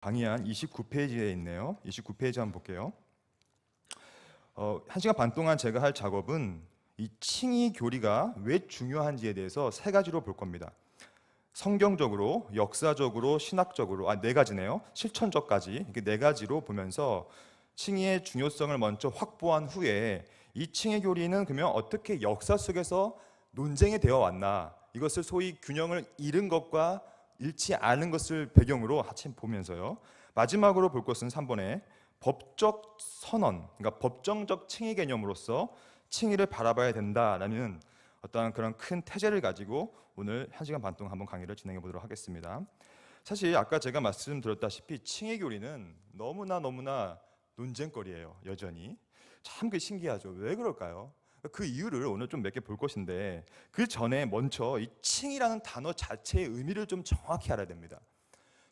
강의 한 29페이지에 있네요. 29페이지 한번 볼게요. 1시간 반 동안 제가 할 작업은 이 칭의 교리가 왜 중요한지에 대해서 세 가지로 볼 겁니다. 성경적으로, 역사적으로, 신학적으로, 네 가지네요. 실천적까지 이렇게 네 가지로 보면서 칭의의 중요성을 먼저 확보한 후에 이 칭의 교리는 그러면 어떻게 역사 속에서 논쟁이 되어 왔나, 이것을 소위 균형을 잃은 것과 잃지 않은 것을 배경으로 하침 보면서요. 마지막으로 볼 것은 3번에 법적 선언, 그러니까 법정적 칭의 개념으로서 칭의를 바라봐야 된다라는 어떠한 그런 큰 태제를 가지고 오늘 1시간 반 동안 한번 강의를 진행해 보도록 하겠습니다. 사실 아까 제가 말씀드렸다시피 칭의 교리는 너무나 논쟁거리예요. 여전히 참 그 신기하죠. 왜 그럴까요? 그 이유를 오늘 좀 몇 개 볼 것인데, 그 전에 먼저 이 칭이라는 단어 자체의 의미를 좀 정확히 알아야 됩니다.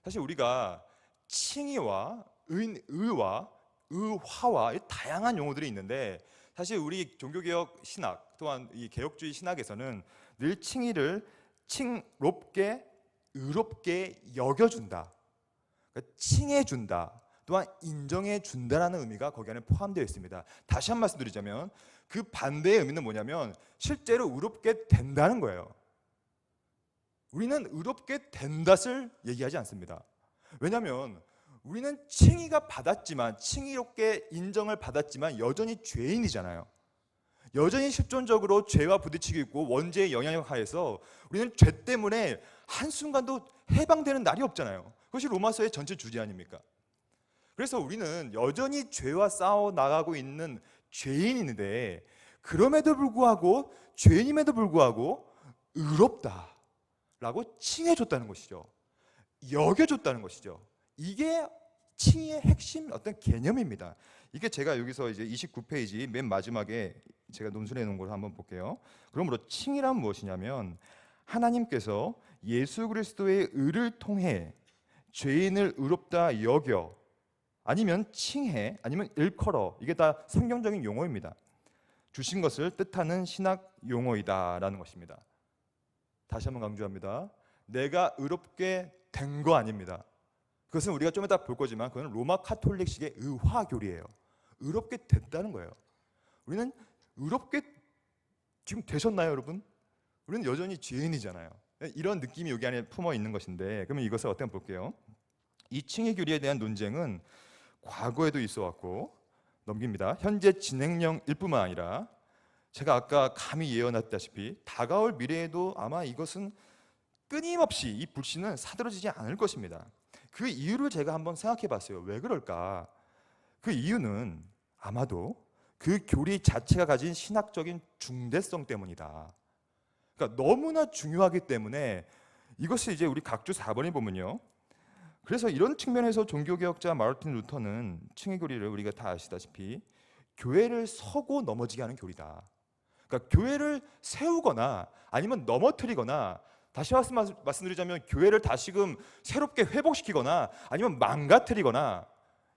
사실 우리가 칭의와 의와 의화와 다양한 용어들이 있는데, 사실 우리 종교개혁 신학 또한 이 개혁주의 신학에서는 늘 칭의를 칭롭게 의롭게 여겨준다, 그러니까 칭해준다, 또한 인정해준다라는 의미가 거기 안에 포함되어 있습니다. 다시 한 번 말씀드리자면 그 반대의 의미는 뭐냐면 실제로 의롭게 된다는 거예요. 우리는 의롭게 된 것을 얘기하지 않습니다. 왜냐하면 우리는 칭의가 받았지만, 칭의롭게 인정을 받았지만 여전히 죄인이잖아요. 여전히 실존적으로 죄와 부딪히고 있고 원죄의 영향력 하에서 우리는 죄 때문에 한순간도 해방되는 날이 없잖아요. 그것이 로마서의 전체 주제 아닙니까? 그래서 우리는 여전히 죄와 싸워 나가고 있는 죄인인데, 그럼에도 불구하고 죄인임에도 불구하고 의롭다라고 칭해줬다는 것이죠. 여겨줬다는 것이죠. 이게 칭의의 핵심 어떤 개념입니다. 이게 제가 여기서 이제 29페이지 맨 마지막에 제가 논술해 놓은 걸 한번 볼게요. 그러므로 칭의란 무엇이냐면 하나님께서 예수 그리스도의 의를 통해 죄인을 의롭다 여겨, 아니면 칭해, 아니면 일컬어, 이게 다 성경적인 용어입니다. 주신 것을 뜻하는 신학 용어이다라는 것입니다. 다시 한번 강조합니다. 내가 의롭게 된 거 아닙니다. 그것은 우리가 좀 이따 볼 거지만 그건 로마 카톨릭식의 의화 교리예요. 의롭게 됐다는 거예요. 우리는 의롭게 지금 되셨나요, 여러분? 우리는 여전히 죄인이잖아요. 이런 느낌이 여기 안에 품어 있는 것인데, 그러면 이것을 어떻게 볼게요? 이 칭의 교리에 대한 논쟁은 과거에도 있어 왔고, 넘깁니다. 현재 진행형일 뿐만 아니라 제가 아까 감히 예언했다시피 다가올 미래에도 아마 이것은 끊임없이 이 불씨는 사들어지지 않을 것입니다. 그 이유를 제가 한번 생각해 봤어요. 왜 그럴까? 그 이유는 아마도 그 교리 자체가 가진 신학적인 중대성 때문이다. 그러니까 너무나 중요하기 때문에 이것이 이제 우리 각주 4번에 보면요. 그래서 이런 측면에서 종교개혁자 마르틴 루터는 칭의 교리를 우리가 다 아시다시피 교회를 서고 넘어지게 하는 교리다. 그러니까 교회를 세우거나 아니면 넘어뜨리거나, 다시 말씀드리자면 교회를 다시금 새롭게 회복시키거나 아니면 망가뜨리거나,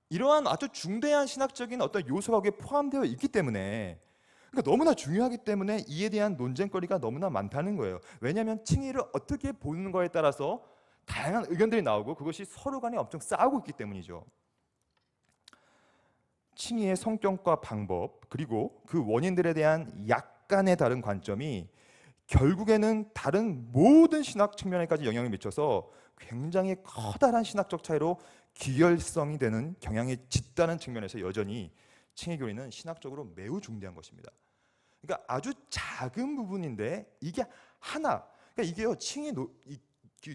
이러한 아주 중대한 신학적인 어떤 요소가 거기에 포함되어 있기 때문에, 그러니까 너무나 중요하기 때문에 이에 대한 논쟁거리가 너무나 많다는 거예요. 왜냐하면 칭의를 어떻게 보는 거에 따라서 다양한 의견들이 나오고 그것이 서로 간에 엄청 싸우고 있기 때문이죠. 칭의의 성격과 방법, 그리고 그 원인들에 대한 약간의 다른 관점이 결국에는 다른 모든 신학 측면에까지 영향을 미쳐서 굉장히 커다란 신학적 차이로 귀결성이 되는 경향이 짙다는 측면에서 여전히 칭의 교리는 신학적으로 매우 중대한 것입니다. 그러니까 아주 작은 부분인데 이게 하나, 그러니까 이게요,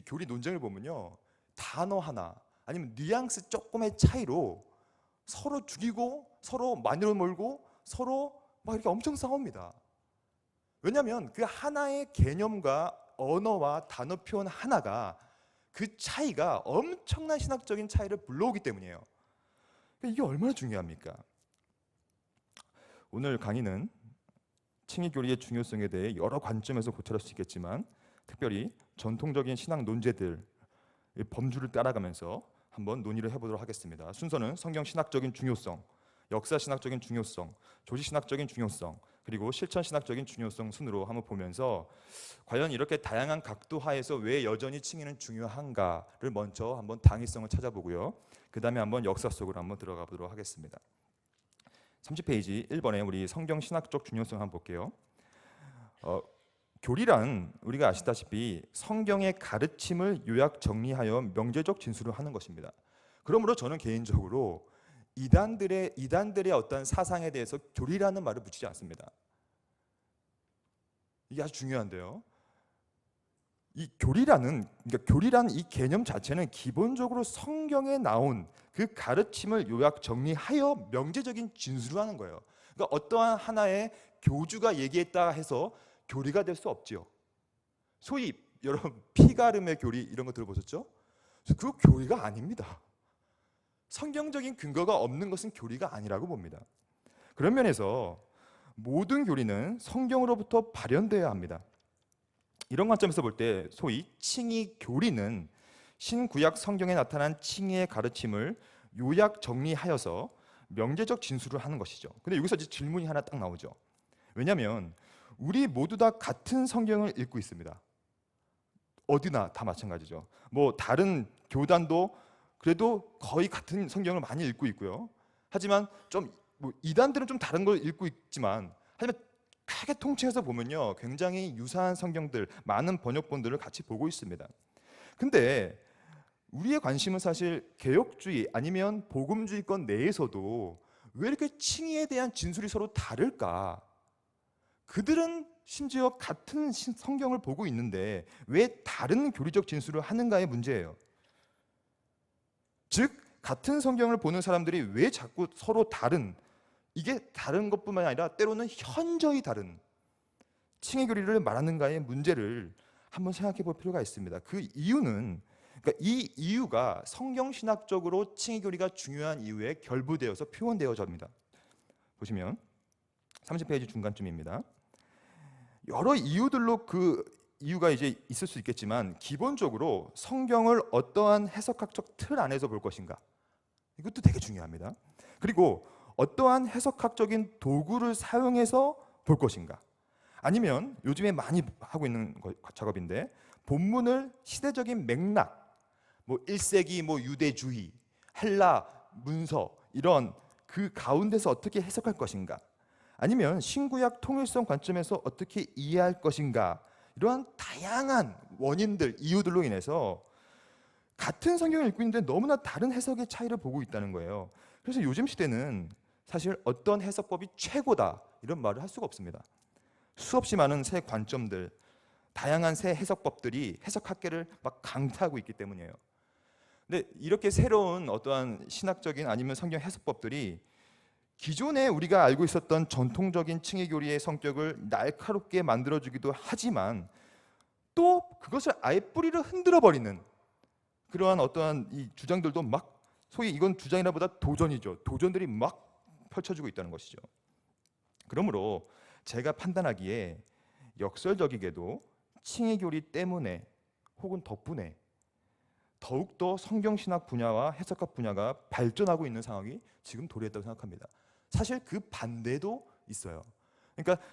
교리 논쟁을 보면요, 단어 하나 아니면 뉘앙스 조금의 차이로 서로 죽이고 서로 마녀를 몰고 서로 막 이렇게 엄청 싸웁니다. 왜냐하면 그 하나의 개념과 언어와 단어 표현 하나가 그 차이가 엄청난 신학적인 차이를 불러오기 때문이에요. 이게 얼마나 중요합니까? 오늘 강의는 칭의 교리의 중요성에 대해 여러 관점에서 고찰할 수 있겠지만, 특별히 전통적인 신학 논제들 범주를 따라가면서 한번 논의를 해보도록 하겠습니다. 순서는 성경 신학적인 중요성, 역사 신학적인 중요성, 조직 신학적인 중요성, 그리고 실천 신학적인 중요성 순으로 한번 보면서 과연 이렇게 다양한 각도 하에서 왜 여전히 칭의는 중요한가를 먼저 한번 당위성을 찾아보고요. 그 다음에 한번 역사 속으로 한번 들어가 보도록 하겠습니다. 30페이지 1번에 우리 성경 신학적 중요성 한번 볼게요. 교리란 우리가 아시다시피 성경의 가르침을 요약 정리하여 명제적 진술을 하는 것입니다. 그러므로 저는 개인적으로 이단들의 어떤 사상에 대해서 교리라는 말을 붙이지 않습니다. 이게 아주 중요한데요. 이 교리라는 이 개념 자체는 기본적으로 성경에 나온 그 가르침을 요약 정리하여 명제적인 진술을 하는 거예요. 그러니까 어떠한 하나의 교주가 얘기했다 해서 교리가 될 수 없지요. 소위 여러분 피가름의 교리 이런 거 들어보셨죠? 그 교리가 아닙니다. 성경적인 근거가 없는 것은 교리가 아니라고 봅니다. 그런 면에서 모든 교리는 성경으로부터 발현되어야 합니다. 이런 관점에서 볼 때 소위 칭의 교리는 신구약 성경에 나타난 칭의의 가르침을 요약 정리하여서 명제적 진술을 하는 것이죠. 근데 여기서 이제 질문이 하나 딱 나오죠. 왜냐하면 우리 모두 다 같은 성경을 읽고 있습니다. 어디나 다 마찬가지죠. 뭐 다른 교단도 그래도 거의 같은 성경을 많이 읽고 있고요. 하지만 좀 뭐 이단들은 좀 다른 걸 읽고 있지만 하지만 크게 통칭해서 보면요, 굉장히 유사한 성경들, 많은 번역본들을 같이 보고 있습니다. 근데 우리의 관심은 사실 개혁주의 아니면 복음주의권 내에서도 왜 이렇게 칭의에 대한 진술이 서로 다를까? 그들은 심지어 같은 성경을 보고 있는데 왜 다른 교리적 진술을 하는가의 문제예요. 즉 같은 성경을 보는 사람들이 왜 자꾸 서로 다른, 이게 다른 것뿐만 아니라 때로는 현저히 다른 칭의 교리를 말하는가의 문제를 한번 생각해 볼 필요가 있습니다. 그 이유는 이 이유가 성경 신학적으로 칭의 교리가 중요한 이유에 결부되어서 표현되어집니다. 보시면 30페이지 중간쯤입니다. 여러 이유들로 그 이유가 이제 있을 수 있겠지만 기본적으로 성경을 어떠한 해석학적 틀 안에서 볼 것인가, 이것도 되게 중요합니다. 그리고 어떠한 해석학적인 도구를 사용해서 볼 것인가, 아니면 요즘에 많이 하고 있는 작업인데 본문을 시대적인 맥락, 뭐 1세기 뭐 유대주의, 헬라 문서 이런 그 가운데서 어떻게 해석할 것인가, 아니면 신구약 통일성 관점에서 어떻게 이해할 것인가, 이러한 다양한 원인들, 이유들로 인해서 같은 성경을 읽고 있는데 너무나 다른 해석의 차이를 보고 있다는 거예요. 그래서 요즘 시대는 사실 어떤 해석법이 최고다 이런 말을 할 수가 없습니다. 수없이 많은 새 관점들, 다양한 새 해석법들이 해석학계를 막 강타하고 있기 때문이에요. 근데 이렇게 새로운 어떠한 신학적인 아니면 성경 해석법들이 기존에 우리가 알고 있었던 전통적인 칭의 교리의 성격을 날카롭게 만들어주기도 하지만 또 그것을 아예 뿌리를 흔들어 버리는 그러한 어떠한 이 주장들도 막, 소위 이건 주장이라보다 도전이죠. 도전들이 막 펼쳐지고 있다는 것이죠. 그러므로 제가 판단하기에 역설적이게도 칭의 교리 때문에 혹은 덕분에 더욱더 성경신학 분야와 해석학 분야가 발전하고 있는 상황이 지금 도래했다고 생각합니다. 사실 그 반대도 있어요. 그러니까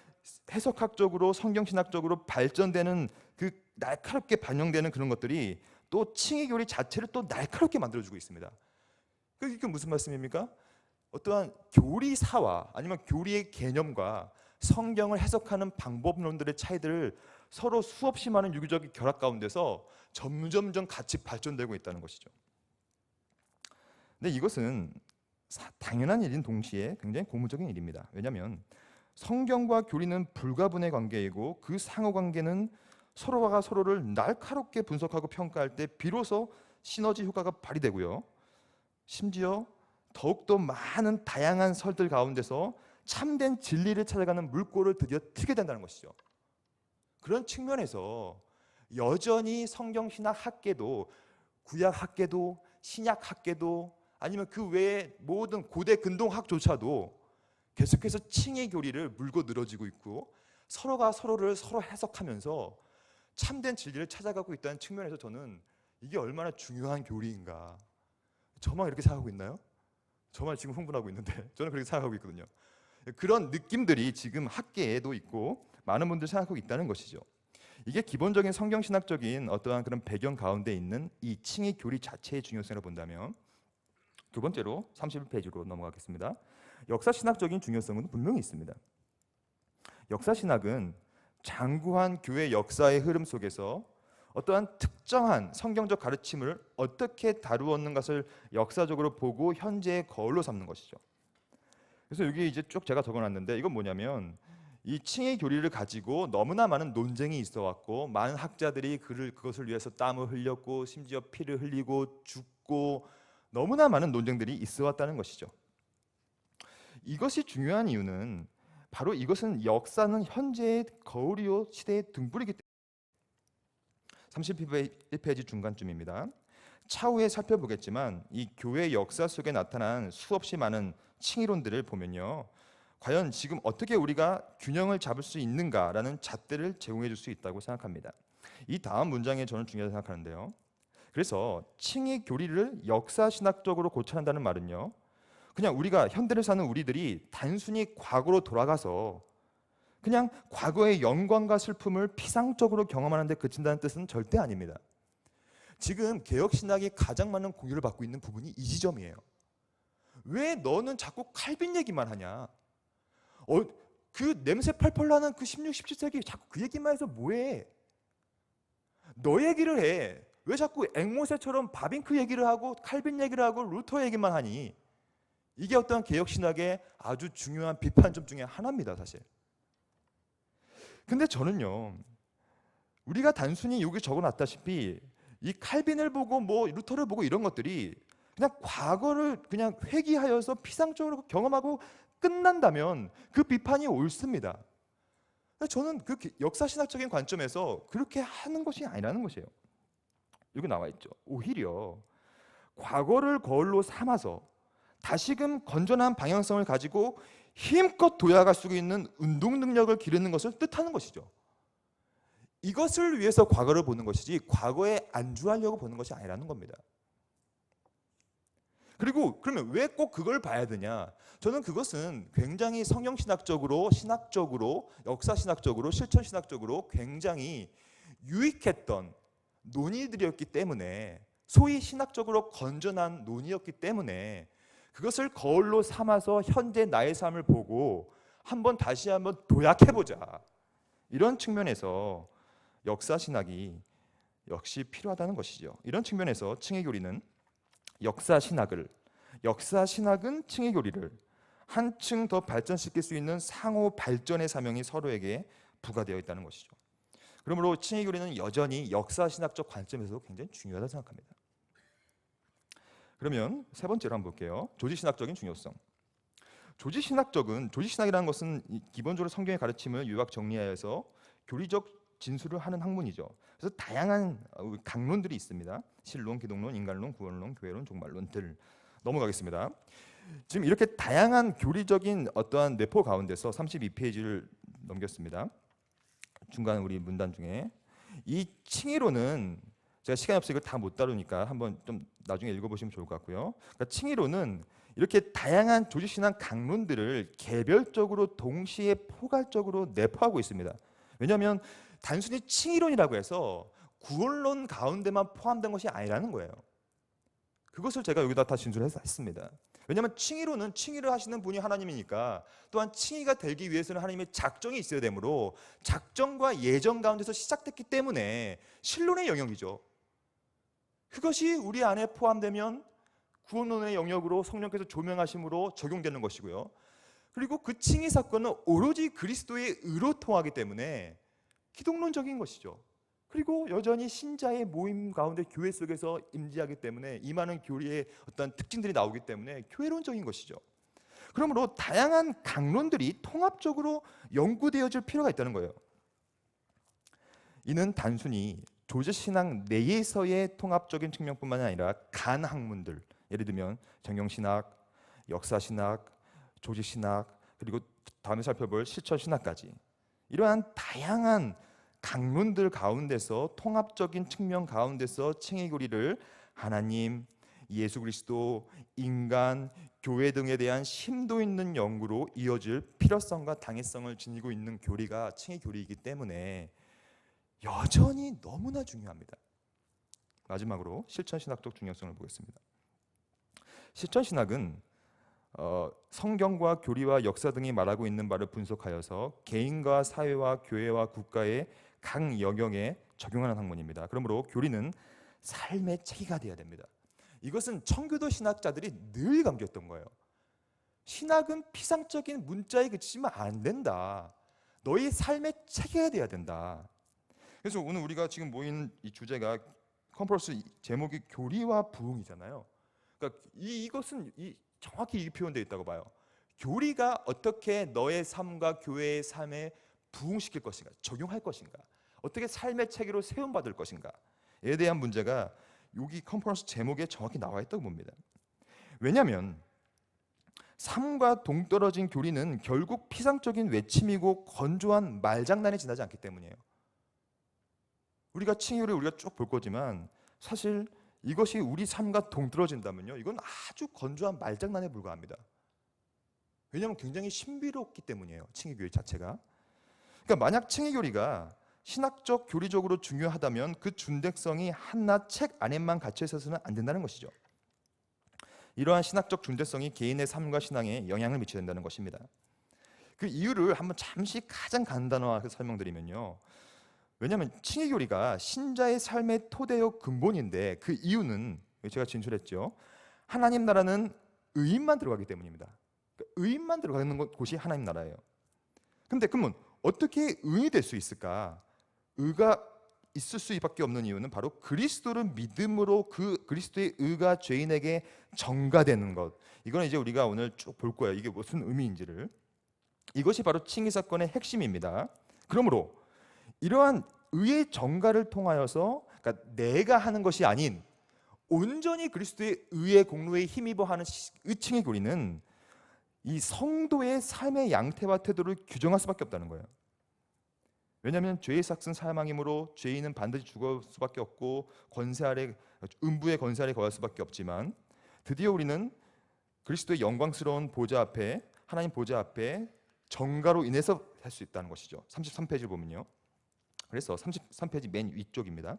해석학적으로 성경신학적으로 발전되는 그 날카롭게 반영되는 그런 것들이 또 칭의 교리 자체를 또 날카롭게 만들어주고 있습니다. 그게 무슨 말씀입니까? 어떠한 교리사와 아니면 교리의 개념과 성경을 해석하는 방법론들의 차이들을 서로 수없이 많은 유교적 결합 가운데서 점점점 같이 발전되고 있다는 것이죠. 근데 이것은 당연한 일인 동시에 굉장히 고무적인 일입니다. 왜냐하면 성경과 교리는 불가분의 관계이고 그 상호관계는 서로가 서로를 날카롭게 분석하고 평가할 때 비로소 시너지 효과가 발휘되고요. 심지어 더욱더 많은 다양한 설들 가운데서 참된 진리를 찾아가는 물꼬를 드디어 트게 된다는 것이죠. 그런 측면에서 여전히 성경신학 학계도 구약 학계도 신약 학계도 아니면 그 외의 모든 고대 근동학조차도 계속해서 칭의 교리를 물고 늘어지고 있고 서로가 서로를 서로 해석하면서 참된 진리를 찾아가고 있다는 측면에서 저는 이게 얼마나 중요한 교리인가. 저만 이렇게 생각하고 있나요? 저만 지금 흥분하고 있는데 저는 그렇게 생각하고 있거든요. 그런 느낌들이 지금 학계에도 있고 많은 분들이 생각하고 있다는 것이죠. 이게 기본적인 성경신학적인 어떠한 그런 배경 가운데 있는 이 칭의 교리 자체의 중요성을 본다면, 두 번째로 31페이지로 넘어가겠습니다. 역사신학적인 중요성은 분명히 있습니다. 역사신학은 장구한 교회 역사의 흐름 속에서 어떠한 특정한 성경적 가르침을 어떻게 다루었는 것을 역사적으로 보고 현재의 거울로 삼는 것이죠. 그래서 여기 이제 쭉 제가 적어놨는데, 이건 뭐냐면 이 칭의 교리를 가지고 너무나 많은 논쟁이 있어왔고, 많은 학자들이 그것을 위해서 땀을 흘렸고 심지어 피를 흘리고 죽고 너무나 많은 논쟁들이 있어왔다는 것이죠. 이것이 중요한 이유는 바로 이것은 역사는 현재의 거울이요 시대의 등불이기 때문에. 31페이지 중간쯤입니다. 차후에 살펴보겠지만 이 교회 역사 속에 나타난 수없이 많은 칭의론들을 보면요, 과연 지금 어떻게 우리가 균형을 잡을 수 있는가라는 잣대를 제공해 줄 수 있다고 생각합니다. 이 다음 문장에 저는 중요하다고 생각하는데요. 그래서 칭의 교리를 역사신학적으로 고찰한다는 말은요, 그냥 우리가 현대를 사는 우리들이 단순히 과거로 돌아가서 그냥 과거의 영광과 슬픔을 피상적으로 경험하는 데 그친다는 뜻은 절대 아닙니다. 지금 개혁신학이 가장 많은 공유를 받고 있는 부분이 이 지점이에요. 왜 너는 자꾸 칼빈 얘기만 하냐? 그 냄새 펄펄 나는 그 16, 17세기 자꾸 그 얘기만 해서 뭐해? 너 얘기를 해. 왜 자꾸 앵모세처럼 바빙크 얘기를 하고 칼빈 얘기를 하고 루터 얘기만 하니? 이게 어떤 개혁신학의 아주 중요한 비판점 중에 하나입니다, 사실. 근데 저는요, 우리가 단순히 여기 적어놨다시피 이 칼빈을 보고 뭐 루터를 보고 이런 것들이 그냥 과거를 그냥 회귀하여서 피상적으로 경험하고 끝난다면 그 비판이 옳습니다. 저는 그 역사신학적인 관점에서 그렇게 하는 것이 아니라는 것이에요. 여기 나와 있죠. 오히려 과거를 거울로 삼아서 다시금 건전한 방향성을 가지고 힘껏 도약할 수 있는 운동 능력을 기르는 것을 뜻하는 것이죠. 이것을 위해서 과거를 보는 것이지 과거에 안주하려고 보는 것이 아니라는 겁니다. 그리고 그러면 왜 꼭 그걸 봐야 되냐? 저는 그것은 굉장히 성경신학적으로, 신학적으로, 역사신학적으로, 실천신학적으로 굉장히 유익했던 논의들이었기 때문에, 소위 신학적으로 건전한 논의였기 때문에 그것을 거울로 삼아서 현재 나의 삶을 보고 다시 한번 도약해보자, 이런 측면에서 역사신학이 역시 필요하다는 것이죠. 이런 측면에서 칭의교리는 역사신학은 칭의교리를 한층 더 발전시킬 수 있는 상호 발전의 사명이 서로에게 부과되어 있다는 것이죠. 그러므로 칭의교리는 여전히 역사신학적 관점에서 굉장히 중요하다고 생각합니다. 그러면 세 번째로 한번 볼게요. 조직신학적인 중요성. 조직신학이라는 것은 기본적으로 성경의 가르침을 요약 정리하여서 교리적 진술을 하는 학문이죠. 그래서 다양한 강론들이 있습니다. 신론, 기독론, 인간론, 구원론, 교회론, 종말론들. 넘어가겠습니다. 지금 이렇게 다양한 교리적인 어떠한 내포 가운데서 32페이지를 넘겼습니다. 중간 우리 문단 중에 이 칭의론은, 제가 시간이 없어서 이걸 다 못 다루니까 한번 좀 나중에 읽어보시면 좋을 것 같고요. 그러니까 칭의론은 이렇게 다양한 조직신학 강론들을 개별적으로 동시에 포괄적으로 내포하고 있습니다. 왜냐하면 단순히 칭의론이라고 해서 구원론 가운데만 포함된 것이 아니라는 거예요. 그것을 제가 여기다 다 진술했습니다. 왜냐하면 칭의론은 칭의를 하시는 분이 하나님이니까, 또한 칭의가 되기 위해서는 하나님의 작정이 있어야 되므로 작정과 예정 가운데서 시작됐기 때문에 신론의 영역이죠. 그것이 우리 안에 포함되면 구원론의 영역으로 성령께서 조명하심으로 적용되는 것이고요. 그리고 그 칭의 사건은 오로지 그리스도의 의로 통하기 때문에 기독론적인 것이죠. 그리고 여전히 신자의 모임 가운데 교회 속에서 임재하기 때문에 임하는 교리의 어떤 특징들이 나오기 때문에 교회론적인 것이죠. 그러므로 다양한 강론들이 통합적으로 연구되어질 필요가 있다는 거예요. 이는 단순히 조직신학 내에서의 통합적인 측면뿐만 아니라 간 학문들, 예를 들면 정경신학, 역사신학, 조직신학, 그리고 다음에 살펴볼 실천신학까지, 이러한 다양한 강론들 가운데서 통합적인 측면 가운데서 칭의교리를 하나님, 예수 그리스도, 인간, 교회 등에 대한 심도 있는 연구로 이어질 필요성과 당위성을 지니고 있는 교리가 칭의 교리이기 때문에 여전히 너무나 중요합니다. 마지막으로 실천신학적 중요성을 보겠습니다. 실천신학은 성경과 교리와 역사 등이 말하고 있는 바를 분석하여서 개인과 사회와 교회와 국가의 각 영역에 적용하는 학문입니다. 그러므로 교리는 삶의 체계가 되어야 됩니다. 이것은 청교도 신학자들이 늘 강조했던 거예요. 신학은 피상적인 문자에 그치면 안 된다. 너희 삶의 체계가 되어야 된다. 그래서 오늘 우리가 지금 모인 이 주제가 컨퍼런스 제목이 교리와 부흥이잖아요. 그러니까 이것은 정확히 이 표현되어 있다고 봐요. 교리가 어떻게 너의 삶과 교회의 삶에 부흥시킬 것인가, 적용할 것인가, 어떻게 삶의 체계로 세움받을 것인가에 대한 문제가 여기 컨퍼런스 제목에 정확히 나와 있다고 봅니다. 왜냐하면 삶과 동떨어진 교리는 결국 피상적인 외침이고 건조한 말장난에 지나지 않기 때문이에요. 우리가 칭의를 우리가 쭉 볼 거지만 사실 이것이 우리 삶과 동떨어진다면요, 이건 아주 건조한 말장난에 불과합니다. 왜냐하면 굉장히 신비롭기 때문이에요. 칭의교리 자체가. 그러니까 만약 칭의교리가 신학적 교리적으로 중요하다면 그 중대성이 한낱 책 안에만 갇혀 있어서는 안 된다는 것이죠. 이러한 신학적 중대성이 개인의 삶과 신앙에 영향을 미쳐야 된다는 것입니다. 그 이유를 한번 잠시 가장 간단하게 설명드리면요, 왜냐하면 칭의교리가 신자의 삶의 토대요 근본인데 그 이유는 제가 진술했죠. 하나님 나라는 의인만 들어가기 때문입니다. 그러니까 의인만 들어가는 곳이 하나님 나라예요. 근데 그러면 어떻게 의인이 될 수 있을까? 의가 있을 수밖에 없는 이유는 바로 그리스도를 믿음으로 그 그리스도의 의가 죄인에게 전가되는 것. 이거는 이제 우리가 오늘 쭉 볼 거예요. 이게 무슨 의미인지를. 이것이 바로 칭의 사건의 핵심입니다. 그러므로 이러한 의의 전가를 통하여서, 그러니까 내가 하는 것이 아닌 온전히 그리스도의 의의 공로에 힘입어 하는 칭의 교리는 이 성도의 삶의 양태와 태도를 규정할 수밖에 없다는 거예요. 왜냐하면 죄의 삭은 사망이므로 죄인은 반드시 죽을 수밖에 없고 권세 아래, 음부의 권세 아래 거할 수밖에 없지만 드디어 우리는 그리스도의 영광스러운 보좌 앞에, 하나님 보좌 앞에 전가로 인해서 할 수 있다는 것이죠. 33페이지를 보면요. 그래서 33페이지 맨 위쪽입니다.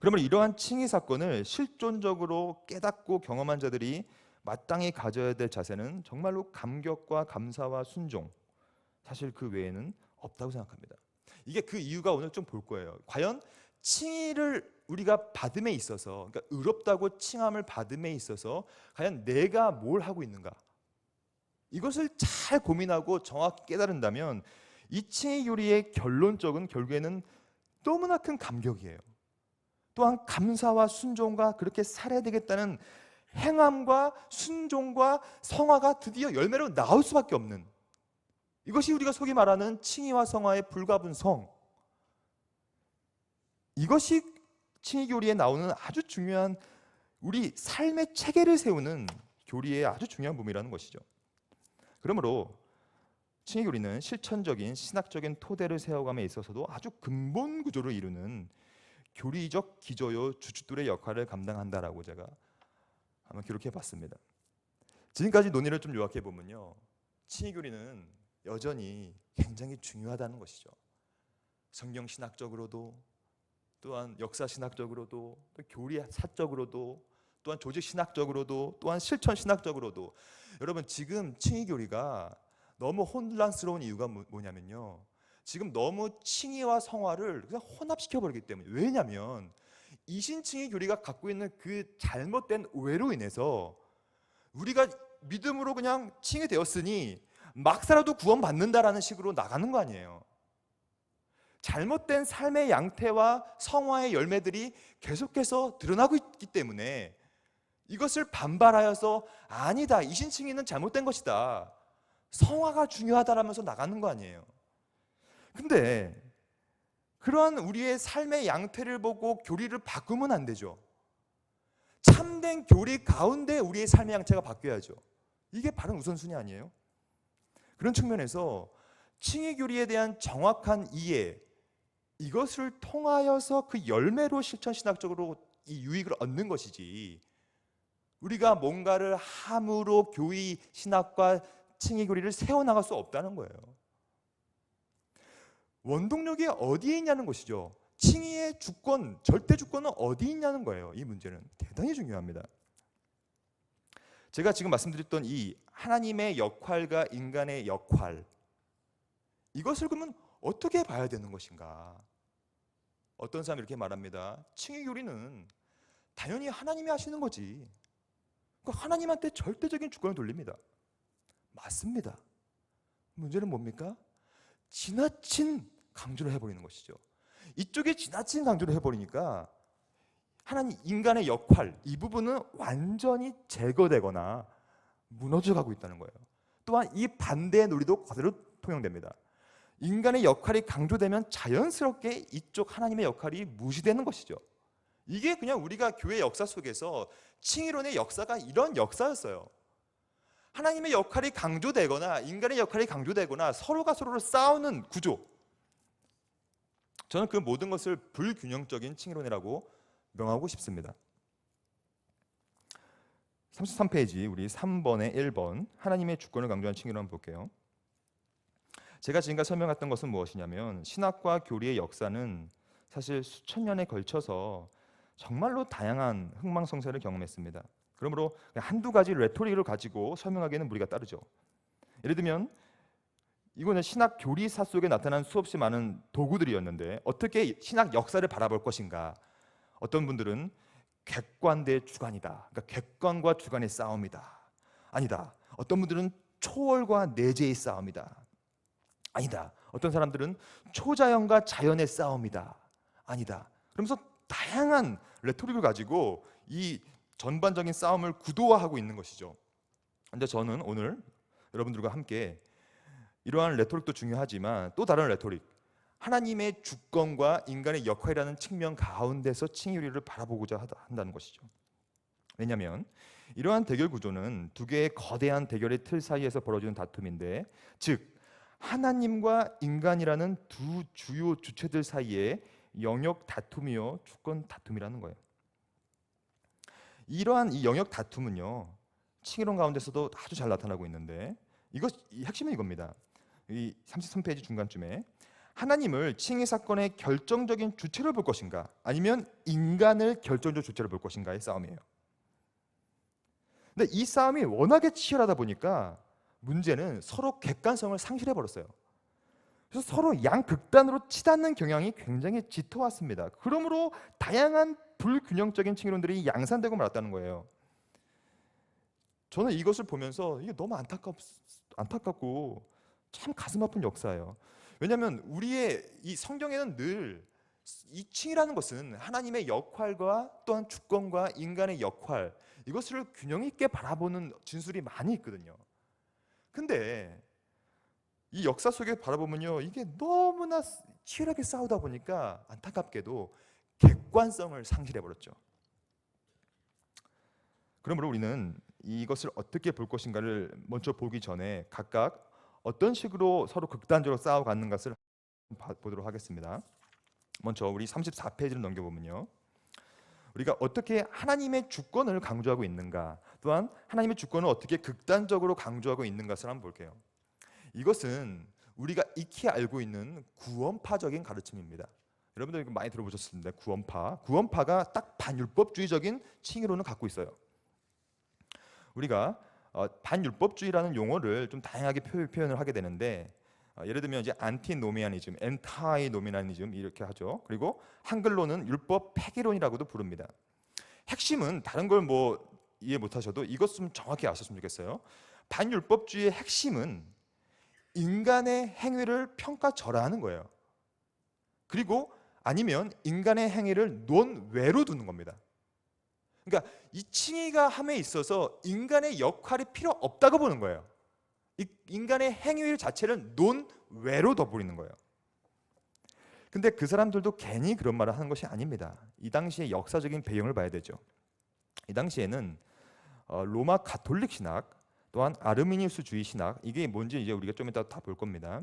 그러면 이러한 칭의 사건을 실존적으로 깨닫고 경험한 자들이 마땅히 가져야 될 자세는 정말로 감격과 감사와 순종, 사실 그 외에는 없다고 생각합니다. 이게 그 이유가 오늘 좀 볼 거예요. 과연 칭의를 우리가 받음에 있어서, 그러니까 의롭다고 칭함을 받음에 있어서 과연 내가 뭘 하고 있는가, 이것을 잘 고민하고 정확히 깨달은다면 이 칭의 교리의 결론적은 결국에는 너무나 큰 감격이에요. 또한 감사와 순종과 그렇게 살아야 되겠다는 행함과 순종과 성화가 드디어 열매로 나올 수밖에 없는, 이것이 우리가 소위 말하는 칭의와 성화의 불가분성, 이것이 칭의 교리에 나오는 아주 중요한 우리 삶의 체계를 세우는 교리의 아주 중요한 부분이라는 것이죠. 그러므로 칭의 교리는 실천적인 신학적인 토대를 세워감에 있어서도 아주 근본 구조를 이루는 교리적 기조요 주춧돌의 역할을 감당한다라고 제가 한번 기록해 봤습니다. 지금까지 논의를 좀 요약해 보면요, 칭의 교리는 여전히 굉장히 중요하다는 것이죠. 성경 신학적으로도, 또한 역사 신학적으로도, 또 교리 사적으로도, 또한 조직 신학적으로도, 또한 실천 신학적으로도. 여러분, 지금 칭의 교리가 너무 혼란스러운 이유가 뭐냐면요, 지금 너무 칭의와 성화를 그냥 혼합시켜 버리기 때문에. 왜냐하면 이신칭의 교리가 갖고 있는 그 잘못된 오해로 인해서 우리가 믿음으로 그냥 칭의되었으니 막 살아도 구원받는다라는 식으로 나가는 거 아니에요. 잘못된 삶의 양태와 성화의 열매들이 계속해서 드러나고 있기 때문에 이것을 반발하여서 아니다, 이신칭의는 잘못된 것이다, 성화가 중요하다라면서 나가는 거 아니에요. 근데 그러한 우리의 삶의 양태를 보고 교리를 바꾸면 안 되죠. 참된 교리 가운데 우리의 삶의 양태가 바뀌어야죠. 이게 바른 우선순위 아니에요? 그런 측면에서 칭의 교리에 대한 정확한 이해, 이것을 통하여서 그 열매로 실천 신학적으로 이 유익을 얻는 것이지 우리가 뭔가를 함으로 교의 신학과 칭의 교리를 세워나갈 수 없다는 거예요. 원동력이 어디에 있냐는 것이죠. 칭의의 주권, 절대 주권은 어디 있냐는 거예요. 이 문제는 대단히 중요합니다. 제가 지금 말씀드렸던 이 하나님의 역할과 인간의 역할, 이것을 그러면 어떻게 봐야 되는 것인가? 어떤 사람이 이렇게 말합니다. 칭의 교리는 당연히 하나님이 하시는 거지. 그러니까 하나님한테 절대적인 주권을 돌립니다. 맞습니다. 문제는 뭡니까? 지나친 강조를 해버리는 것이죠. 이쪽에 지나친 강조를 해버리니까 하나님 인간의 역할 이 부분은 완전히 제거되거나 무너져가고 있다는 거예요. 또한 이 반대의 논리도 그대로 통용됩니다. 인간의 역할이 강조되면 자연스럽게 이쪽 하나님의 역할이 무시되는 것이죠. 이게 그냥 우리가 교회 역사 속에서 칭의론의 역사가 이런 역사였어요. 하나님의 역할이 강조되거나 인간의 역할이 강조되거나 서로가 서로를 싸우는 구조. 저는 그 모든 것을 불균형적인 칭의론이라고 명하고 싶습니다. 33페이지 우리 3번에 1번 하나님의 주권을 강조한 칭의론 한번 볼게요. 제가 지금까지 설명했던 것은 무엇이냐면 신학과 교리의 역사는 사실 수천 년에 걸쳐서 정말로 다양한 흥망성쇠를 경험했습니다. 그러므로 한두 가지 레토릭을 가지고 설명하기에는 무리가 따르죠. 예를 들면 이거는 신학 교리사 속에 나타난 수없이 많은 도구들이었는데 어떻게 신학 역사를 바라볼 것인가. 어떤 분들은 객관 대 주관이다. 그러니까 객관과 주관의 싸움이다. 아니다. 어떤 분들은 초월과 내재의 싸움이다. 아니다. 어떤 사람들은 초자연과 자연의 싸움이다. 아니다. 그러면서 다양한 레토릭을 가지고 이 전반적인 싸움을 구도화하고 있는 것이죠. 근데 저는 오늘 여러분들과 함께 이러한 레토릭도 중요하지만 또 다른 레토릭, 하나님의 주권과 인간의 역할이라는 측면 가운데서 칭의교리를 바라보고자 한다는 것이죠. 왜냐하면 이러한 대결 구조는 두 개의 거대한 대결의 틀 사이에서 벌어지는 다툼인데, 즉 하나님과 인간이라는 두 주요 주체들 사이의 영역 다툼이요 주권 다툼이라는 거예요. 이러한 이 영역 다툼은요 칭의론 가운데서도 아주 잘 나타나고 있는데 이 핵심은 이겁니다. 이 33페이지 중간쯤에 하나님을 칭의 사건의 결정적인 주체로 볼 것인가 아니면 인간을 결정적 주체로 볼 것인가의 싸움이에요. 근데 이 싸움이 워낙에 치열하다 보니까 문제는 서로 객관성을 상실해 버렸어요. 그래서 서로 양극단으로 치닫는 경향이 굉장히 짙어왔습니다. 그러므로 다양한 불균형적인 칭의론들이 양산되고 말았다는 거예요. 저는 이것을 보면서 이게 너무 안타깝고 참 가슴 아픈 역사예요. 왜냐하면 우리의 이 성경에는 늘 이 칭의라는 것은 하나님의 역할과 또한 주권과 인간의 역할, 이것을 균형 있게 바라보는 진술이 많이 있거든요. 근데 이 역사 속에 바라보면요 이게 너무나 치열하게 싸우다 보니까 안타깝게도 객관성을 상실해 버렸죠. 그러므로 우리는 이것을 어떻게 볼 것인가를 먼저 보기 전에 각각 어떤 식으로 서로 극단적으로 싸워가는 것을 보도록 하겠습니다. 먼저 우리 34페이지를 넘겨보면요 우리가 어떻게 하나님의 주권을 강조하고 있는가, 또한 하나님의 주권을 어떻게 극단적으로 강조하고 있는 것을 한번 볼게요. 이것은 우리가 익히 알고 있는 구원파적인 가르침입니다. 여러분들 이거 많이 들어보셨을 텐데 구원파가 딱 반율법주의적인 칭의론을 갖고 있어요. 우리가 반율법주의라는 용어를 좀 다양하게 표현을 하게 되는데 예를 들면 이제 안티노미아니즘, 엔타이노미아니즘 이렇게 하죠. 그리고 한글로는 율법 폐기론이라고도 부릅니다. 핵심은 다른 걸 뭐 이해 못하셔도 이것 좀 정확히 아셨으면 좋겠어요. 반율법주의의 핵심은 인간의 행위를 평가절하하는 거예요. 그리고 아니면 인간의 행위를 논외로 두는 겁니다. 그러니까 이 칭의가 함에 있어서 인간의 역할이 필요 없다고 보는 거예요. 인간의 행위 자체를 논외로 둬버리는 거예요. 근데 그 사람들도 괜히 그런 말을 하는 것이 아닙니다. 이 당시의 역사적인 배경을 봐야 되죠. 이 당시에는 로마 가톨릭 신학, 또한 아르미니우스주의 신학, 이게 뭔지 이제 우리가 좀 이따 다 볼 겁니다.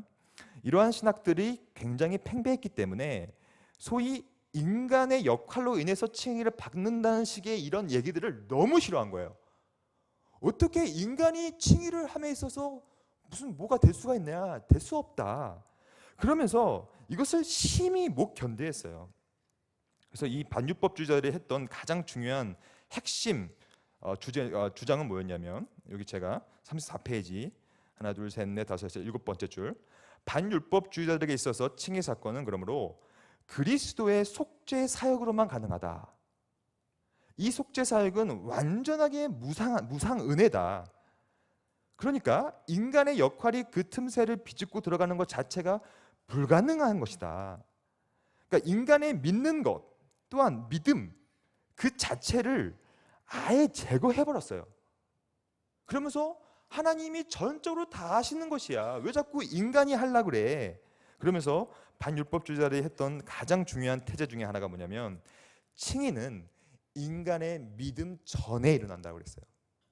이러한 신학들이 굉장히 팽배했기 때문에 소위 인간의 역할로 인해서 칭의를 받는다는 식의 이런 얘기들을 너무 싫어한 거예요. 어떻게 인간이 칭의를 함에 있어서 무슨 뭐가 될 수가 있냐? 될 수 없다. 그러면서 이것을 심히 못 견디했어요. 그래서 이 반율법주의자들이 했던 가장 중요한 핵심 주장은 뭐였냐면, 여기 제가 34페이지 하나 둘 셋 넷 다섯 여섯 일곱 번째 줄, 반율법주의자들에게 있어서 칭의 사건은 그러므로 그리스도의 속죄 사역으로만 가능하다. 이 속죄 사역은 완전하게 무상 은혜다. 그러니까 인간의 역할이 그 틈새를 비집고 들어가는 것 자체가 불가능한 것이다. 그러니까 인간의 믿는 것 또한 믿음 그 자체를 아예 제거해버렸어요. 그러면서 하나님이 전적으로 다 하시는 것이야. 왜 자꾸 인간이 하려고 그래? 그러면서 반율법주의자들이 했던 가장 중요한 태제 중에 하나가 뭐냐면, 칭의는 인간의 믿음 전에 일어난다고 그랬어요.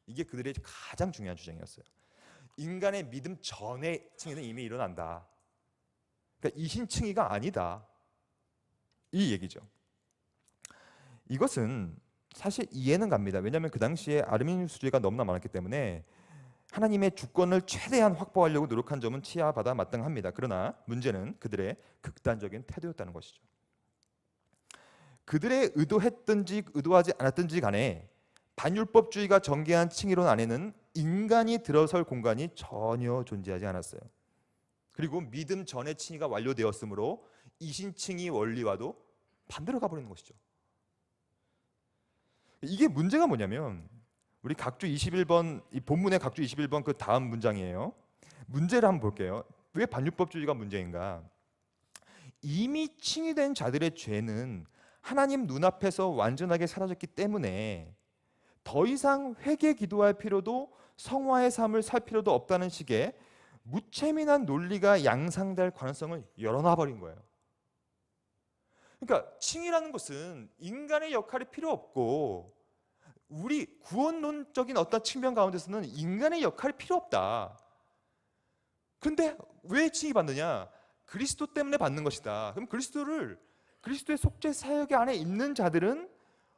이게 그들의 가장 중요한 주장이었어요. 인간의 믿음 전에 칭의는 이미 일어난다. 그러니까 이신칭의가 아니다. 이 얘기죠. 이것은 사실 이해는 갑니다. 왜냐하면 그 당시에 아르미니우스주의가 너무나 많았기 때문에 하나님의 주권을 최대한 확보하려고 노력한 점은 치하받아 마땅합니다. 그러나 문제는 그들의 극단적인 태도였다는 것이죠. 그들의 의도했든지 의도하지 않았든지 간에 반율법주의가 전개한 칭의론 안에는 인간이 들어설 공간이 전혀 존재하지 않았어요. 그리고 믿음 전의 칭의가 완료되었으므로 이신칭의 원리와도 반대로 가버리는 것이죠. 이게 문제가 뭐냐면, 우리 각주 21번, 이 본문의 각주 21번 그 다음 문장이에요. 문제를 한번 볼게요. 왜 반율법주의가 문제인가? 이미 칭의된 자들의 죄는 하나님 눈앞에서 완전하게 사라졌기 때문에 더 이상 회개 기도할 필요도 성화의 삶을 살 필요도 없다는 식의 무채민한 논리가 양상될 가능성을 열어놔버린 거예요. 그러니까 칭의라는 것은 인간의 역할이 필요 없고, 우리 구원론적인 어떤 측면 가운데서는 인간의 역할이 필요 없다. 그런데 왜 칭의 받느냐? 그리스도 때문에 받는 것이다. 그럼 그리스도의 속죄 사역 안에 있는 자들은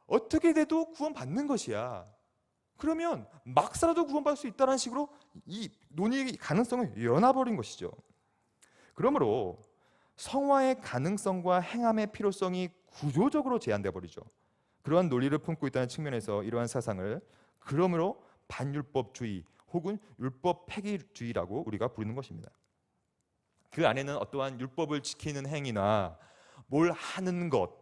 어떻게 돼도 구원받는 것이야. 그러면 막 살아도 구원받을 수 있다는 식으로 이 논의 가능성을 열어놔버린 것이죠. 그러므로 성화의 가능성과 행함의 필요성이 구조적으로 제한돼 버리죠. 그러한 논리를 품고 있다는 측면에서 이러한 사상을 그러므로 반율법주의 혹은 율법 폐기주의라고 우리가 부르는 것입니다. 그 안에는 어떠한 율법을 지키는 행위나 뭘 하는 것,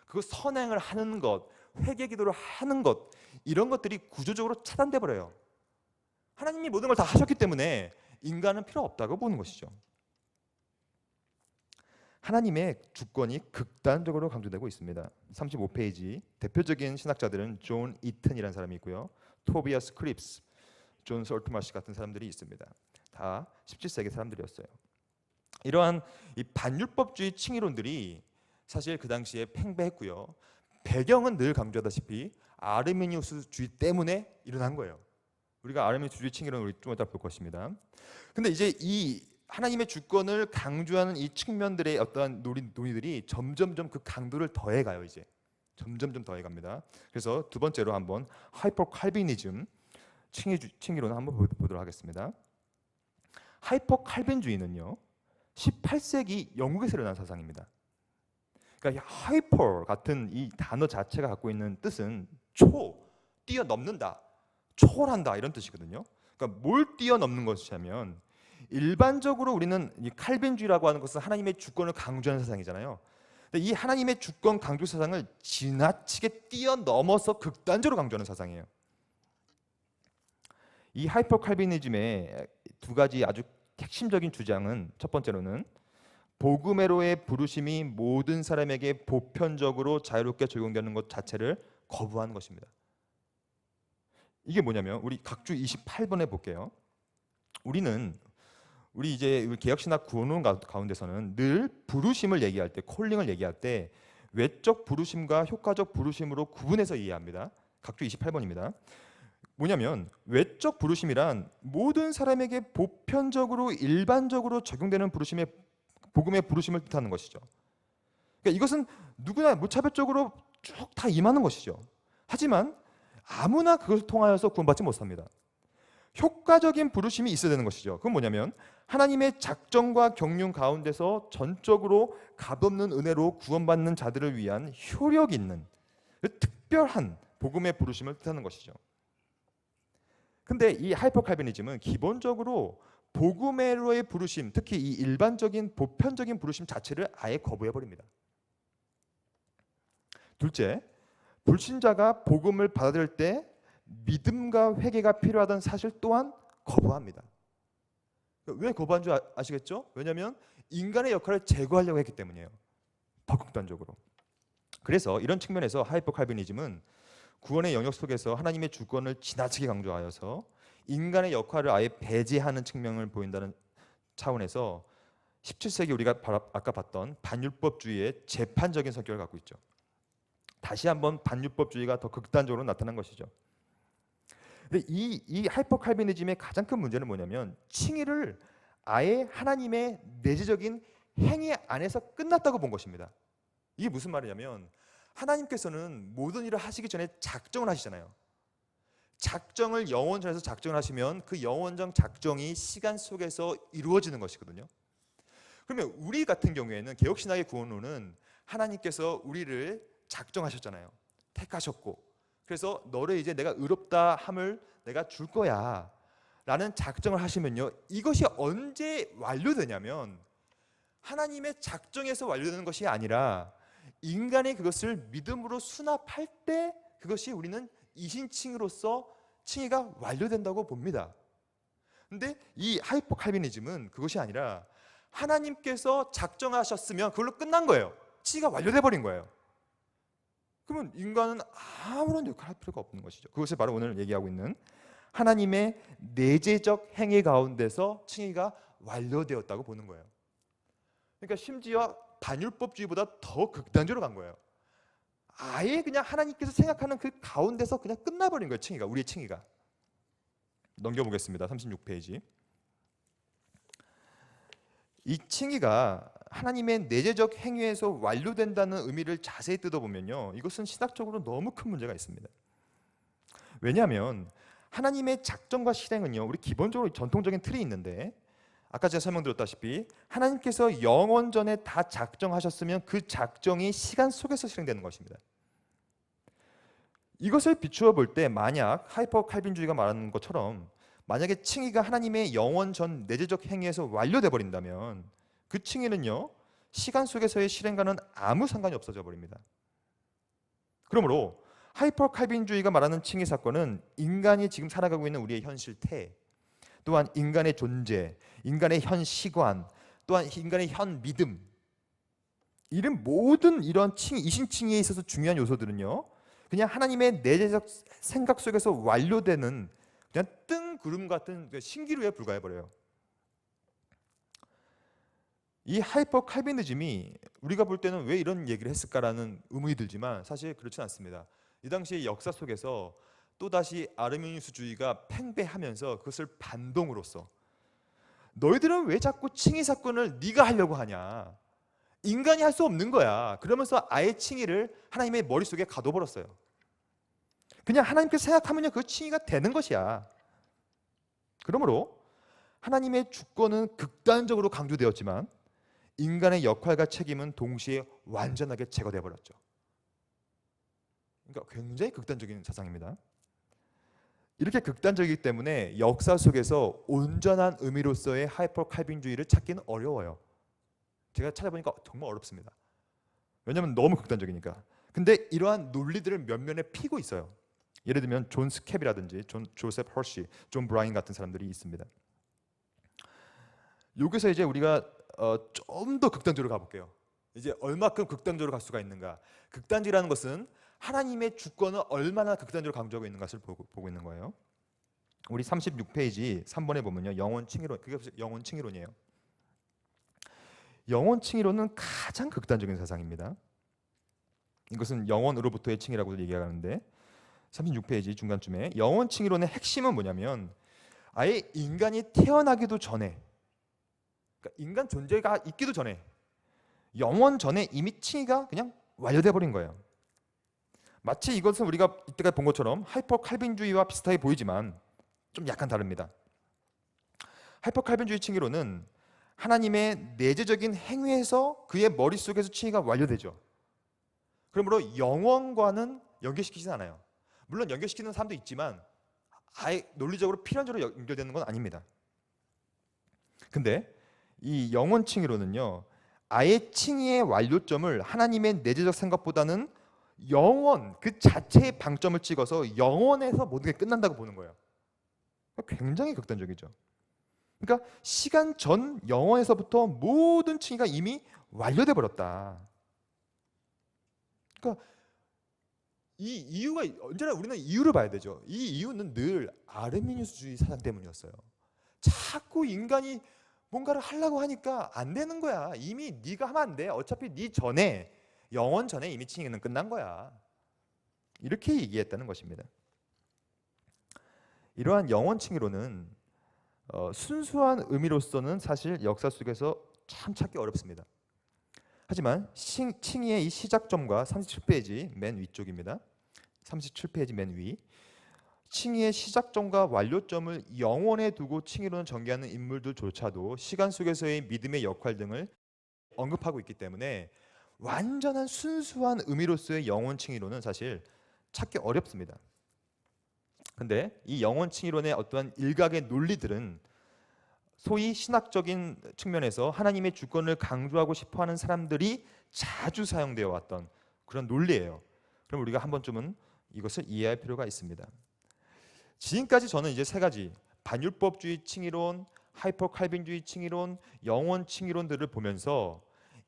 그 선행을 하는 것, 회개기도를 하는 것, 이런 것들이 구조적으로 차단돼 버려요. 하나님이 모든 걸 다 하셨기 때문에 인간은 필요 없다고 보는 것이죠. 하나님의 주권이 극단적으로 강조되고 있습니다. 35페이지 대표적인 신학자들은 존 이튼이라는 사람이 있고요, 토비아스 크립스, 존 솔트마시 같은 사람들이 있습니다. 다 17세기 사람들이었어요. 이러한 이 반율법주의 칭의론들이 사실 그 당시에 팽배했고요. 배경은 늘 강조하다시피 아르미니우스주의 때문에 일어난 거예요. 우리가 아르미니우스주의 칭의론을 우리 좀 이따 볼 것입니다. 근데 이제 이 하나님의 주권을 강조하는 이 측면들의 어떠한 논의들이 점점점 그 강도를 더해가요. 이제 점점점 더해갑니다. 그래서 두 번째로 한번 하이퍼 칼빈이즘 칭의론을 한번 보도록 하겠습니다. 하이퍼 칼빈주의는요 18세기 영국에서 일어난 사상입니다. 그러니까 하이퍼 같은 이 단어 자체가 갖고 있는 뜻은 뛰어넘는다, 초월한다 이런 뜻이거든요. 그러니까 뭘 뛰어넘는 것이냐면, 일반적으로 우리는 이 칼빈주의라고 하는 것은 하나님의 주권을 강조하는 사상이잖아요. 근데 이 하나님의 주권 강조 사상을 지나치게 뛰어넘어서 극단적으로 강조하는 사상이에요. 이 하이퍼 칼빈이즘의 두 가지 아주 핵심적인 주장은, 첫 번째로는 복음의로의 부르심이 모든 사람에게 보편적으로 자유롭게 적용되는 것 자체를 거부하는 것입니다. 이게 뭐냐면, 우리 각주 28번에 볼게요. 우리 이제 개혁신학 구원론 가운데서는 늘 부르심을 얘기할 때, 콜링을 얘기할 때 외적 부르심과 효과적 부르심으로 구분해서 이해합니다. 각주 28번입니다. 뭐냐면, 외적 부르심이란 모든 사람에게 보편적으로 일반적으로 적용되는 복음의 부르심을 뜻하는 것이죠. 그러니까 이것은 누구나 무차별적으로 쭉 다 임하는 것이죠. 하지만 아무나 그것을 통하여서 구원받지 못합니다. 효과적인 부르심이 있어야 되는 것이죠. 그건 뭐냐면 하나님의 작정과 경륜 가운데서 전적으로 값없는 은혜로 구원받는 자들을 위한 효력 있는 특별한 복음의 부르심을 뜻하는 것이죠. 근데 이 하이퍼 칼비니즘은 기본적으로 복음으로의 부르심, 특히 이 일반적인 보편적인 부르심 자체를 아예 거부해 버립니다. 둘째, 불신자가 복음을 받아들일 때 믿음과 회개가 필요하다는 사실 또한 거부합니다. 왜 거부한 줄 아시겠죠? 왜냐하면 인간의 역할을 제거하려고 했기 때문이에요. 더 극단적으로. 그래서 이런 측면에서 하이퍼 칼비니즘은 구원의 영역 속에서 하나님의 주권을 지나치게 강조하여서 인간의 역할을 아예 배제하는 측면을 보인다는 차원에서 17세기 우리가 아까 봤던 반율법주의의 재판적인 성격을 갖고 있죠. 다시 한번 반율법주의가 더 극단적으로 나타난 것이죠. 근데 이 하이퍼 칼비니즘의 가장 큰 문제는 뭐냐면 칭의를 아예 하나님의 내재적인 행위 안에서 끝났다고 본 것입니다. 이게 무슨 말이냐면 하나님께서는 모든 일을 하시기 전에 작정을 하시잖아요. 작정을 영원전에서 작정을 하시면 그 영원전 작정이 시간 속에서 이루어지는 것이거든요. 그러면 우리 같은 경우에는 개혁신학의 구원론은 하나님께서 우리를 작정하셨잖아요. 택하셨고 그래서 너를 이제 내가 의롭다 함을 내가 줄 거야 라는 작정을 하시면요, 이것이 언제 완료되냐면 하나님의 작정에서 완료되는 것이 아니라 인간이 그것을 믿음으로 수납할 때 그것이 우리는 이신칭의로서 칭의가 완료된다고 봅니다. 근데 이 하이퍼 칼비니즘은 그것이 아니라 하나님께서 작정하셨으면 그걸로 끝난 거예요. 칭의가 완료돼 버린 거예요. 그러면 인간은 아무런 역할을 할 필요가 없는 것이죠. 그것이 바로 오늘 얘기하고 있는 하나님의 내재적 행위 가운데서 칭의가 완료되었다고 보는 거예요. 그러니까 심지어 반율법주의보다 더 극단적으로 간 거예요. 아예 그냥 하나님께서 생각하는 그 가운데서 그냥 끝나버린 거예요. 칭의가, 우리의 칭의가. 넘겨보겠습니다. 36페이지. 이 칭의가 하나님의 내재적 행위에서 완료된다는 의미를 자세히 뜯어보면요, 이것은 신학적으로 너무 큰 문제가 있습니다. 왜냐하면 하나님의 작정과 실행은요, 우리 기본적으로 전통적인 틀이 있는데 아까 제가 설명드렸다시피 하나님께서 영원전에 다 작정하셨으면 그 작정이 시간 속에서 실행되는 것입니다. 이것을 비추어 볼 때 만약 하이퍼 칼빈주의가 말하는 것처럼 만약에 칭의가 하나님의 영원전 내재적 행위에서 완료돼 버린다면 그 칭의는요, 시간 속에서의 실행과는 아무 상관이 없어져 버립니다. 그러므로 하이퍼 칼빈주의가 말하는 칭의 사건은 인간이 지금 살아가고 있는 우리의 현실태, 또한 인간의 존재, 인간의 현 시관, 또한 인간의 현 믿음, 이런 모든 이런 이신칭의에 있어서 중요한 요소들은요, 그냥 하나님의 내재적 생각 속에서 완료되는 그냥 뜬구름 같은 신기루에 불과해버려요. 이 하이퍼 칼비니즘이 우리가 볼 때는 왜 이런 얘기를 했을까라는 의문이 들지만 사실 그렇지 않습니다. 이 당시의 역사 속에서 또다시 아르미니우스주의가 팽배하면서 그것을 반동으로써 너희들은 왜 자꾸 칭의 사건을 네가 하려고 하냐, 인간이 할 수 없는 거야, 그러면서 아예 칭의를 하나님의 머릿속에 가둬버렸어요. 그냥 하나님께서 생각하면요, 그 칭의가 되는 것이야. 그러므로 하나님의 주권은 극단적으로 강조되었지만 인간의 역할과 책임은 동시에 완전하게 제거되어 버렸죠. 그러니까 굉장히 극단적인 사상입니다. 이렇게 극단적이기 때문에 역사 속에서 온전한 의미로서의 하이퍼 칼빈주의를 찾기는 어려워요. 제가 찾아보니까 정말 어렵습니다. 왜냐하면 너무 극단적이니까. 근데 이러한 논리들을 면면에 피고 있어요. 예를 들면 존 스캡이라든지 조셉 허시, 존 브라인 같은 사람들이 있습니다. 여기서 이제 우리가 좀 더 극단적으로 가볼게요. 이제 얼마큼 극단적으로 갈 수가 있는가. 극단적이라는 것은 하나님의 주권을 얼마나 극단적으로 강조하고 있는 것을 보고 있는 거예요. 우리 36페이지 3번에 보면요, 영원 칭의론, 그게 영원 칭의론이에요. 영원 칭의론은 가장 극단적인 사상입니다. 이것은 영원으로부터의 칭의라고 얘기하는데 36페이지 중간쯤에 영원 칭의론의 핵심은 뭐냐면 아예 인간이 태어나기도 전에, 그러니까 인간 존재가 있기도 전에 영원 전에 이미 칭의가 그냥 완료돼 버린 거예요. 마치 이것은 우리가 이때까지 본 것처럼 하이퍼 칼빈주의와 비슷하게 보이지만 좀 약간 다릅니다. 하이퍼 칼빈주의 칭의론은 하나님의 내재적인 행위에서 그의 머릿속에서 칭의가 완료되죠. 그러므로 영원과는 연결시키진 않아요. 물론 연결시키는 사람도 있지만 아예 논리적으로 필연적으로 연결되는 건 아닙니다. 근데 이 영원 칭의론은요, 아예 칭의의 완료점을 하나님의 내재적 생각보다는 영원 그 자체의 방점을 찍어서 영원에서 모든 게 끝난다고 보는 거예요. 굉장히 극단적이죠. 그러니까 시간 전 영원에서부터 모든 칭의가 이미 완료돼 버렸다. 그러니까 이 이유가 언제나 우리는 이유를 봐야 되죠. 이 이유는 늘 아르미니우스주의 사상 때문이었어요. 자꾸 인간이 뭔가를 하려고 하니까 안 되는 거야. 이미 네가 하면 안 돼. 어차피 네 전에 영원 전에 이미 칭의는 끝난 거야. 이렇게 얘기했다는 것입니다. 이러한 영원 칭의로는 순수한 의미로서는 사실 역사 속에서 참 찾기 어렵습니다. 하지만 칭의의 이 시작점과 37페이지 맨 위쪽입니다. 37페이지 맨 위. 칭의의 시작점과 완료점을 영원에 두고 칭의론을 전개하는 인물들조차도 시간 속에서의 믿음의 역할 등을 언급하고 있기 때문에 완전한 순수한 의미로서의 영원 칭의론은 사실 찾기 어렵습니다. 근데 이 영원 칭의론의 어떠한 일각의 논리들은 소위 신학적인 측면에서 하나님의 주권을 강조하고 싶어하는 사람들이 자주 사용되어 왔던 그런 논리예요. 그럼 우리가 한 번쯤은 이것을 이해할 필요가 있습니다. 지금까지 저는 이제 세 가지 반율법주의 칭의론, 하이퍼 칼빈주의 칭의론, 영원 칭의론들을 보면서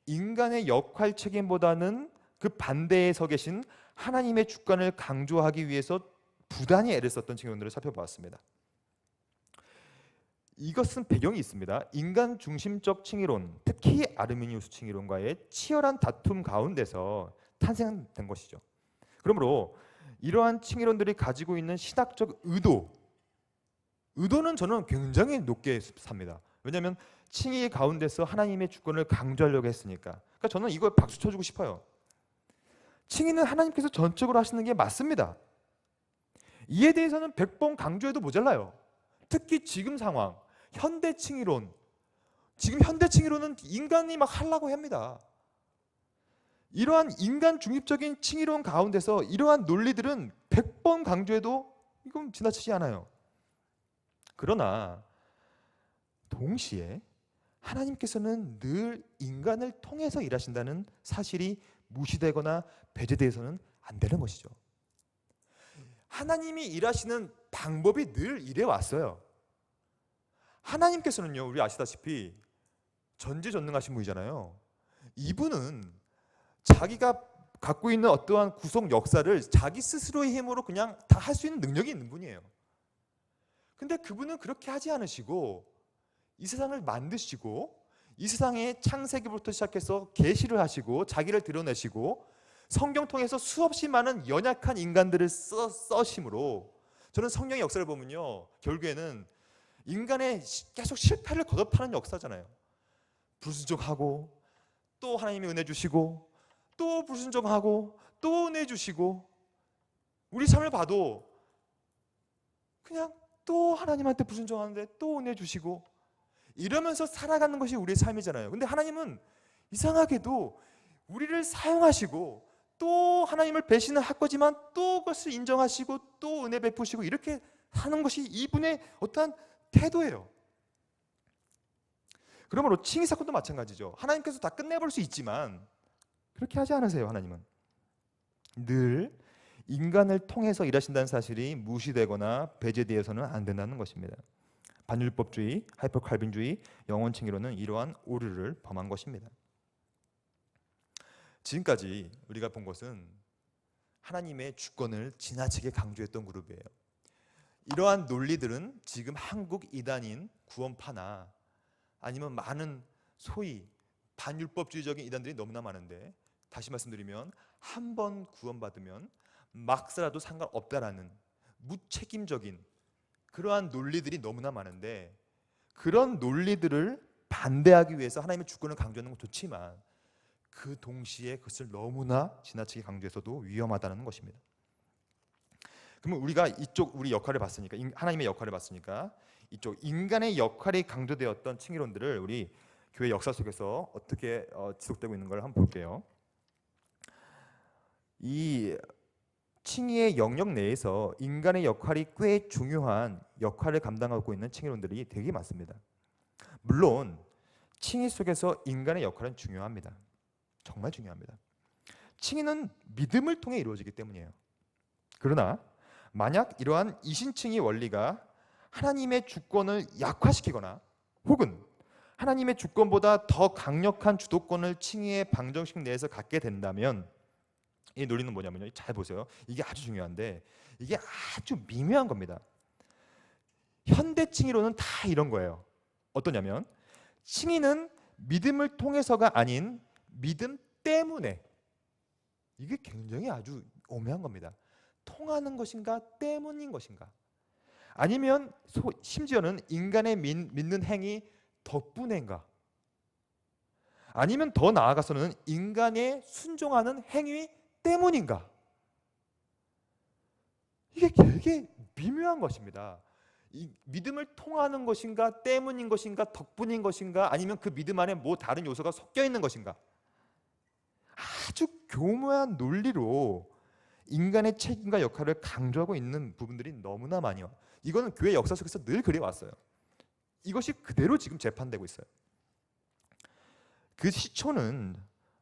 인간의 역할 책임보다는 그 반대에 서 계신 하나님의 주권을 강조하기 위해서 부단히 애를 썼던 칭의론들을 살펴보았습니다. 이것은 배경이 있습니다. 인간 중심적 칭의론, 특히 아르미니우스 칭의론과의 치열한 다툼 가운데서 탄생된 것이죠. 그러므로 이러한 칭의론들이 가지고 있는 신학적 의도는 저는 굉장히 높게 삽니다. 왜냐하면 칭의 가운데서 하나님의 주권을 강조하려고 했으니까. 그러니까 저는 이걸 박수 쳐주고 싶어요. 칭의는 하나님께서 전적으로 하시는 게 맞습니다. 이에 대해서는 100번 강조해도 모자라요. 특히 지금 상황, 현대 칭의론, 지금 현대 칭의론은 인간이 막 하려고 합니다. 이러한 인간 중립적인 칭의론 가운데서 이러한 논리들은 100번 강조해도 이건 지나치지 않아요. 그러나 동시에 하나님께서는 늘 인간을 통해서 일하신다는 사실이 무시되거나 배제되어서는 안 되는 것이죠. 하나님이 일하시는 방법이 늘 이래 왔어요. 하나님께서는요, 우리 아시다시피 전지전능하신 분이잖아요. 이분은 자기가 갖고 있는 어떠한 구속 역사를 자기 스스로의 힘으로 그냥 다 할 수 있는 능력이 있는 분이에요. 근데 그분은 그렇게 하지 않으시고 이 세상을 만드시고 이 세상의 창세기부터 시작해서 계시를 하시고 자기를 드러내시고 성경 통해서 수없이 많은 연약한 인간들을 써심으로 저는 성령의 역사를 보면요, 결국에는 인간의 계속 실패를 거듭하는 역사잖아요. 불순종하고 또 하나님이 은혜 주시고 또 불순종하고 또 은혜 주시고, 우리 삶을 봐도 그냥 또 하나님한테 불순종하는데 또 은혜 주시고 이러면서 살아가는 것이 우리의 삶이잖아요. 근데 하나님은 이상하게도 우리를 사용하시고 또 하나님을 배신을 할 거지만 또 그것을 인정하시고 또 은혜 베푸시고 이렇게 하는 것이 이분의 어떠한 태도예요. 그러므로 칭의 사건도 마찬가지죠. 하나님께서 다 끝내볼 수 있지만 그렇게 하지 않으세요. 하나님은 늘 인간을 통해서 일하신다는 사실이 무시되거나 배제되어서는 안 된다는 것입니다. 반율법주의, 하이퍼 칼빈주의, 영원 칭의론은 이러한 오류를 범한 것입니다. 지금까지 우리가 본 것은 하나님의 주권을 지나치게 강조했던 그룹이에요. 이러한 논리들은 지금 한국 이단인 구원파나 아니면 많은 소위 반율법주의적인 이단들이 너무나 많은데, 다시 말씀드리면 한 번 구원받으면 막 살아도 상관없다라는 무책임적인 그러한 논리들이 너무나 많은데, 그런 논리들을 반대하기 위해서 하나님의 주권을 강조하는 건 좋지만 그 동시에 그것을 너무나 지나치게 강조해서도 위험하다는 것입니다. 그러면 우리가 이쪽 우리 역할을 봤으니까, 하나님의 역할을 봤으니까 이쪽 인간의 역할이 강조되었던 칭의론들을 우리 교회 역사 속에서 어떻게 지속되고 있는 걸 한번 볼게요. 이 칭의의 영역 내에서 인간의 역할이 꽤 중요한 역할을 감당하고 있는 칭의론들이 되게 많습니다. 물론 칭의 속에서 인간의 역할은 중요합니다. 정말 중요합니다. 칭의는 믿음을 통해 이루어지기 때문이에요. 그러나 만약 이러한 이신칭의 원리가 하나님의 주권을 약화시키거나 혹은 하나님의 주권보다 더 강력한 주도권을 칭의의 방정식 내에서 갖게 된다면, 이 논리는 뭐냐면요, 잘 보세요. 이게 아주 중요한데 이게 아주 미묘한 겁니다. 현대 칭의론은 다 이런 거예요. 어떠냐면 칭의는 믿음을 통해서가 아닌 믿음 때문에, 이게 굉장히 아주 오묘한 겁니다. 통하는 것인가 때문인 것인가, 아니면 심지어는 인간의 믿는 행위 덕분인가, 아니면 더 나아가서는 인간의 순종하는 행위 때문인가. 이게 되게 미묘한 것입니다. 이 믿음을 통하는 것인가 때문인 것인가 덕분인 것인가, 아니면 그 믿음 안에 뭐 다른 요소가 섞여 있는 것인가. 아주 교묘한 논리로 인간의 책임과 역할을 강조하고 있는 부분들이 너무나 많이 와요. 이거는 교회 역사 속에서 늘 그래왔어요. 이것이 그대로 지금 재판되고 있어요. 그 시초는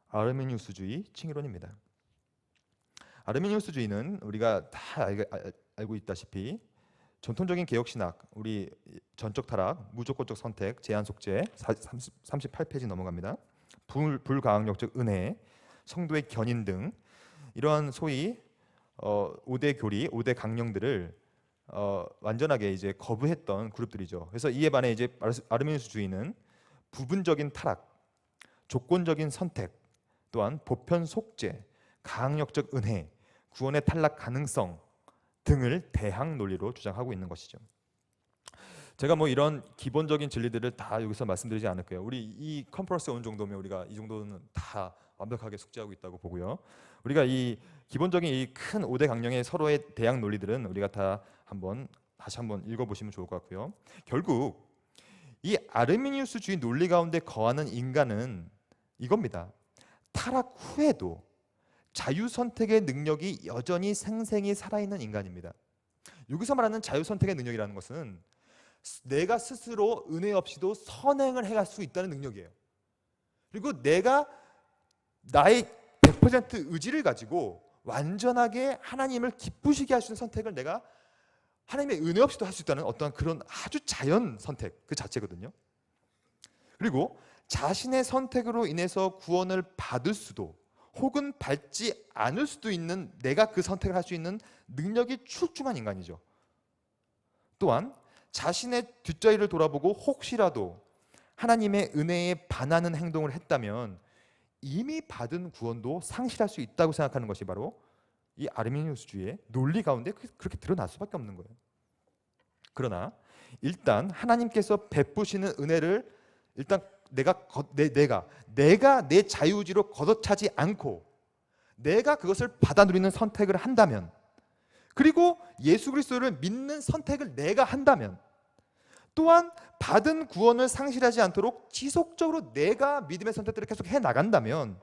아르메니우스주의 칭의론입니다. 아르메니우스주의는 우리가 다 알고 있다시피 전통적인 개혁신학, 우리 전적 타락, 무조건적 선택, 제한 속죄, 38페이지 넘어갑니다. 불가항력적 은혜, 성도의 견인 등 이러한 소위 5대 교리, 5대 강령들을 완전하게 이제 거부했던 그룹들이죠. 그래서 이에 반해 이제 아르메니우스주의는 부분적인 타락, 조건적인 선택, 또한 보편 속죄, 가항력적 은혜, 구원의 탈락 가능성 등을 대항 논리로 주장하고 있는 것이죠. 제가 뭐 이런 기본적인 진리들을 다 여기서 말씀드리지 않을 거예요. 우리 이 컨퍼런스 온 정도면 우리가 이 정도는 다 완벽하게 숙지하고 있다고 보고요. 우리가 이 기본적인 이 큰 5대 강령의 서로의 대항 논리들은 우리가 다 다시 한번 읽어보시면 좋을 것 같고요. 결국 이 아르미니우스주의 논리 가운데 거하는 인간은 이겁니다. 타락 후에도 자유 선택의 능력이 여전히 생생히 살아있는 인간입니다. 여기서 말하는 자유 선택의 능력이라는 것은 내가 스스로 은혜 없이도 선행을 해갈 수 있다는 능력이에요. 그리고 내가 나의 100% 의지를 가지고 완전하게 하나님을 기쁘시게 할 수 있는 선택을 내가 하나님의 은혜 없이도 할 수 있다는 어떤 그런 아주 자연 선택 그 자체거든요. 그리고 자신의 선택으로 인해서 구원을 받을 수도 혹은 받지 않을 수도 있는, 내가 그 선택을 할 수 있는 능력이 출중한 인간이죠. 또한 자신의 뒷자리를 돌아보고 혹시라도 하나님의 은혜에 반하는 행동을 했다면 이미 받은 구원도 상실할 수 있다고 생각하는 것이 바로 이 아르미니우스주의의 논리 가운데 그렇게 드러날 수밖에 없는 거예요. 그러나 일단 하나님께서 베푸시는 은혜를 일단 내가 내 자유의지로 걷어차지 않고 내가 그것을 받아 누리는 선택을 한다면, 그리고 예수 그리스도를 믿는 선택을 내가 한다면, 또한 받은 구원을 상실하지 않도록 지속적으로 내가 믿음의 선택들을 계속 해 나간다면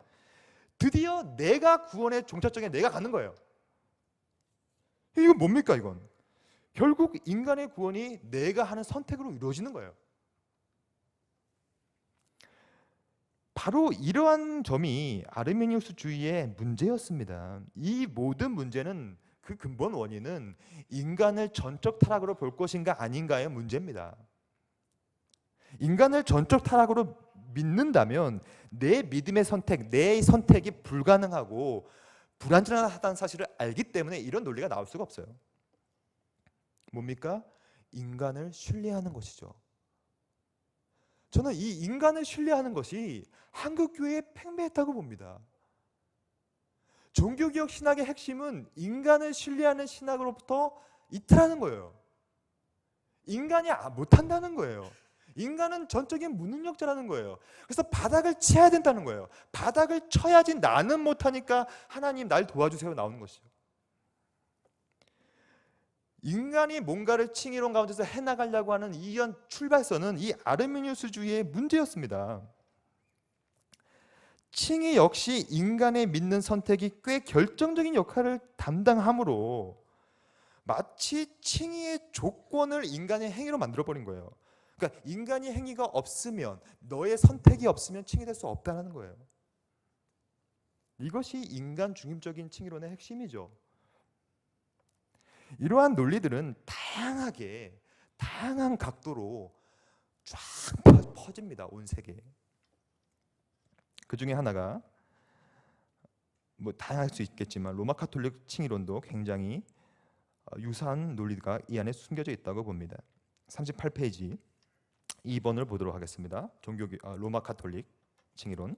드디어 내가 구원의 종착점에 내가 가는 거예요. 이건 뭡니까? 이건 결국 인간의 구원이 내가 하는 선택으로 이루어지는 거예요. 바로 이러한 점이 아르메니우스주의의 문제였습니다. 이 모든 문제는 그 근본 원인은 인간을 전적 타락으로 볼 것인가 아닌가의 문제입니다. 인간을 전적 타락으로 믿는다면 내 믿음의 선택, 내 선택이 불가능하고 불완전하다는 사실을 알기 때문에 이런 논리가 나올 수가 없어요. 뭡니까? 인간을 신뢰하는 것이죠. 저는 이 인간을 신뢰하는 것이 한국교회에 팽배했다고 봅니다. 종교개혁 신학의 핵심은 인간을 신뢰하는 신학으로부터 이탈하는 거예요. 인간이 못한다는 거예요. 인간은 전적인 무능력자라는 거예요. 그래서 바닥을 쳐야 된다는 거예요. 바닥을 쳐야지 나는 못하니까 하나님 날 도와주세요 나오는 것이죠. 인간이 뭔가를 칭의론 가운데서 해나가려고 하는 이런 출발선은 이 아르미니우스주의의 문제였습니다. 칭의 역시 인간의 믿는 선택이 꽤 결정적인 역할을 담당하므로 마치 칭의의 조건을 인간의 행위로 만들어버린 거예요. 그러니까 인간의 행위가 없으면, 너의 선택이 없으면 칭의될 수 없다는 거예요. 이것이 인간 중심적인 칭의론의 핵심이죠. 이러한 논리들은 다양한 각도로 쫙 퍼집니다. 온 세계에. 그 중에 하나가 뭐 다양할 수 있겠지만 로마 가톨릭 칭의론도 굉장히 유사한 논리가 이 안에 숨겨져 있다고 봅니다. 38페이지 2번을 보도록 하겠습니다. 로마 가톨릭 칭의론.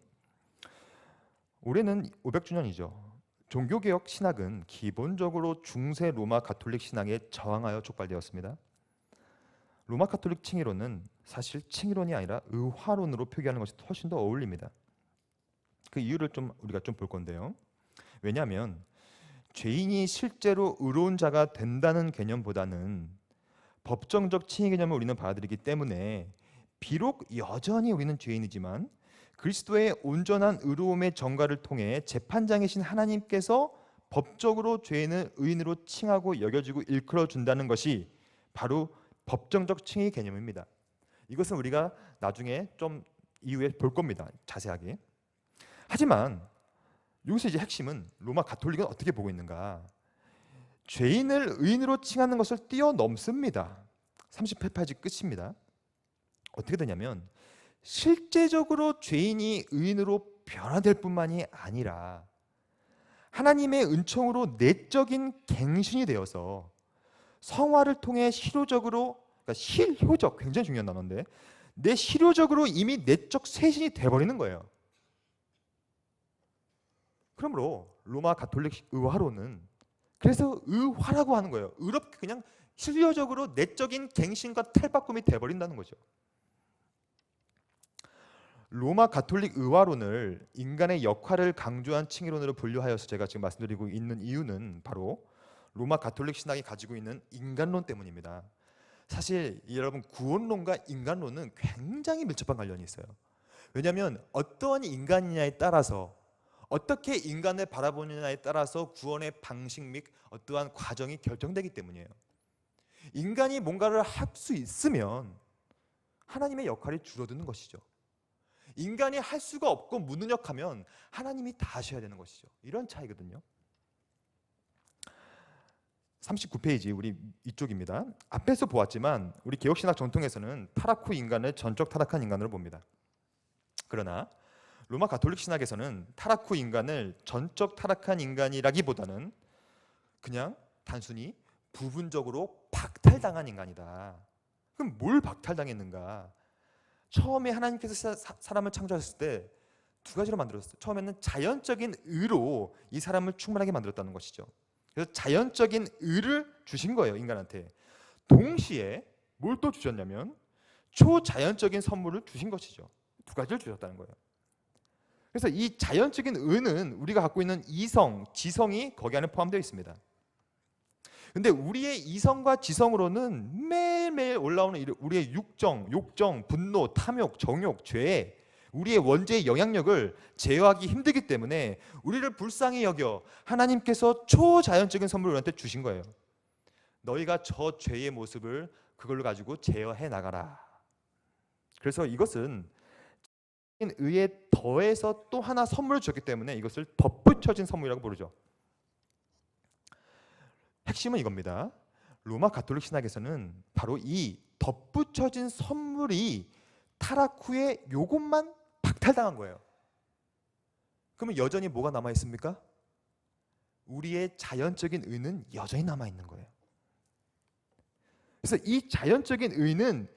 올해는 500주년이죠. 종교개혁 신학은 기본적으로 중세 로마 가톨릭 신앙에 저항하여 촉발되었습니다. 로마 가톨릭 칭의론은 사실 칭의론이 아니라 의화론으로 표기하는 것이 훨씬 더 어울립니다. 그 이유를 우리가 볼 건데요. 왜냐하면 죄인이 실제로 의로운 자가 된다는 개념보다는 법정적 칭의 개념을 우리는 받아들이기 때문에 비록 여전히 우리는 죄인이지만 그리스도의 온전한 의로움의 전가를 통해 재판장이신 하나님께서 법적으로 죄인을 의인으로 칭하고 여겨지고 일컬어 준다는 것이 바로 법정적 칭의 개념입니다. 이것은 우리가 나중에 좀 이후에 볼 겁니다. 자세하게. 하지만 여기서 이제 핵심은 로마 가톨릭은 어떻게 보고 있는가? 죄인을 의인으로 칭하는 것을 뛰어넘습니다. 38페이지 끝입니다. 어떻게 되냐면 실제적으로 죄인이 의인으로 변화될 뿐만이 아니라 하나님의 은총으로 내적인 갱신이 되어서 성화를 통해 실효적, 굉장히 중요한 단어인데 실효적으로 이미 내적 쇄신이 돼버리는 거예요. 그러므로 로마 가톨릭 의화론은 그래서 의화라고 하는 거예요. 의롭게 그냥 실효적으로 내적인 갱신과 탈바꿈이 돼버린다는 거죠. 로마 가톨릭 의화론을 인간의 역할을 강조한 칭의론으로 분류하여서 제가 지금 말씀드리고 있는 이유는 바로 로마 가톨릭 신학이 가지고 있는 인간론 때문입니다. 사실 여러분 구원론과 인간론은 굉장히 밀접한 관련이 있어요. 왜냐하면 어떠한 인간이냐에 따라서 어떻게 인간을 바라보느냐에 따라서 구원의 방식 및 어떠한 과정이 결정되기 때문이에요. 인간이 뭔가를 할 수 있으면 하나님의 역할이 줄어드는 것이죠. 인간이 할 수가 없고 무능력하면 하나님이 다 하셔야 되는 것이죠. 이런 차이거든요. 39페이지 우리 이쪽입니다. 앞에서 보았지만 우리 개혁신학 전통에서는 타락 후 인간을 전적 타락한 인간으로 봅니다. 그러나 로마 가톨릭 신학에서는 타락 후 인간을 전적 타락한 인간이라기보다는 그냥 단순히 부분적으로 박탈당한 인간이다. 그럼 뭘 박탈당했는가? 처음에 하나님께서 사람을 창조하셨을 때 두 가지로 만들었어요. 처음에는 자연적인 의로 이 사람을 충만하게 만들었다는 것이죠. 그래서 자연적인 의를 주신 거예요, 인간한테. 동시에 뭘 또 주셨냐면 초자연적인 선물을 주신 것이죠. 두 가지를 주셨다는 거예요. 그래서 이 자연적인 의는 우리가 갖고 있는 이성, 지성이 거기 안에 포함되어 있습니다. 근데 우리의 이성과 지성으로는 매일매일 올라오는 우리의 육정, 욕정, 분노, 탐욕, 정욕, 죄, 우리의 원죄의 영향력을 제어하기 힘들기 때문에 우리를 불쌍히 여겨 하나님께서 초자연적인 선물을 우리한테 주신 거예요. 너희가 저 죄의 모습을 그걸로 가지고 제어해 나가라. 그래서 이것은 의에 더해서 또 하나 선물을 줬기 때문에 이것을 덧붙여진 선물이라고 부르죠. 핵심은 이겁니다. 로마 가톨릭 신학에서는 바로 이 덧붙여진 선물이 타락 후에 이것만 박탈당한 거예요. 그러면 여전히 뭐가 남아 있습니까? 우리의 자연적인 의는 여전히 남아 있는 거예요. 그래서 이 자연적인 의는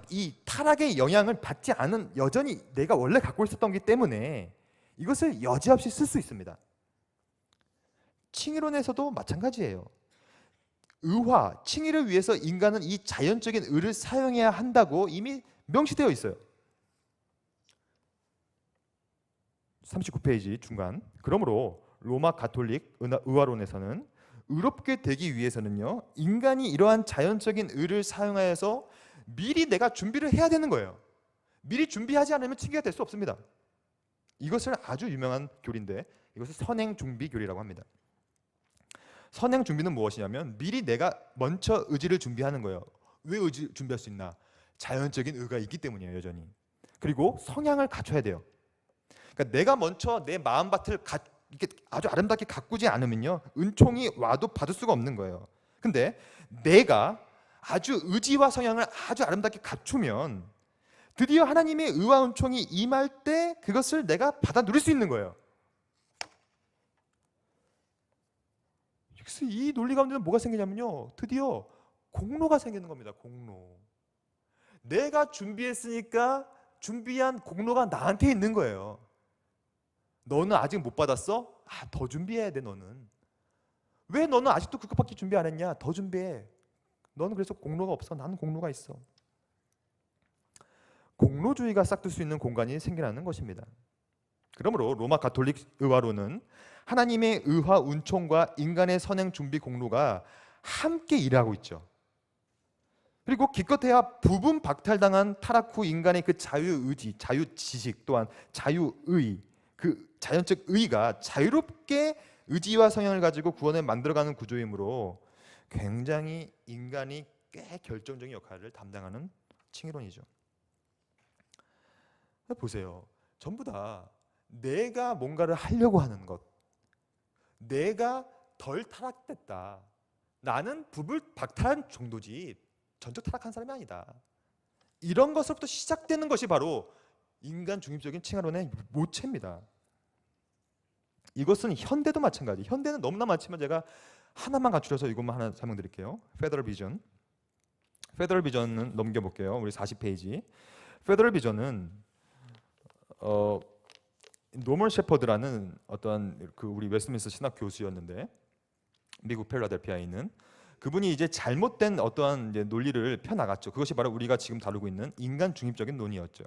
이 타락의 영향을 받지 않은 여전히 내가 원래 갖고 있었던 게 때문에 이것을 여지없이 쓸 수 있습니다. 칭의론에서도 마찬가지예요. 의화, 칭의를 위해서 인간은 이 자연적인 의를 사용해야 한다고 이미 명시되어 있어요. 39페이지 중간. 그러므로 로마 가톨릭 의화론에서는 의롭게 되기 위해서는요, 인간이 이러한 자연적인 의를 사용하여서 미리 내가 준비를 해야 되는 거예요. 미리 준비하지 않으면 칭의가 될 수 없습니다. 이것을 아주 유명한 교리인데 이것을 선행준비교리라고 합니다. 선행준비는 무엇이냐면 미리 내가 먼저 의지를 준비하는 거예요. 왜 의지 준비할 수 있나? 자연적인 의가 있기 때문이에요, 여전히. 그리고 성향을 갖춰야 돼요. 그러니까 내가 먼저 내 마음밭을 이렇게 아주 아름답게 가꾸지 않으면요, 은총이 와도 받을 수가 없는 거예요. 근데 내가 아주 의지와 성향을 아주 아름답게 갖추면 드디어 하나님의 의와 은총이 임할 때 그것을 내가 받아 누릴 수 있는 거예요. 그래서 이 논리 가운데는 뭐가 생기냐면요, 드디어 공로가 생기는 겁니다. 공로. 내가 준비했으니까 준비한 공로가 나한테 있는 거예요. 너는 아직 못 받았어? 더 준비해야 돼. 너는 왜 너는 아직도 그것밖에 준비 안 했냐? 더 준비해. 너는 그래서 공로가 없어. 나는 공로가 있어. 공로주의가 싹들 수 있는 공간이 생겨나는 것입니다. 그러므로 로마 가톨릭 의화론은 하나님의 의와 은총과 인간의 선행 준비 공로가 함께 일하고 있죠. 그리고 기껏해야 부분 박탈당한 타락 후 인간의 그 자유의지, 자유지식 또한 자유의, 그 자연적 의가 자유롭게 의지와 성향을 가지고 구원을 만들어가는 구조이므로 굉장히 인간이 꽤 결정적인 역할을 담당하는 칭의론이죠. 보세요. 전부 다 내가 뭔가를 하려고 하는 것, 내가 덜 타락됐다, 나는 부분 박탈한 정도지 전적 타락한 사람이 아니다, 이런 것으로부터 시작되는 것이 바로 인간 중립적인 칭의론의 모체입니다. 이것은 현대도 마찬가지. 현대는 너무나 많지만 제가 하나만 갖추려서 이것만 하나 설명드릴게요. 페더럴 비전. 페더럴 비전은 넘겨볼게요. 우리 40페이지. 페더럴 비전은 노멀 셰퍼드라는 어떠한 그 우리 웨스트민스터 신학 교수였는데, 미국 필라델피아에 있는 그분이 이제 잘못된 어떠한 이제 논리를 펴나갔죠. 그것이 바로 우리가 지금 다루고 있는 인간 중립적인 논의였죠.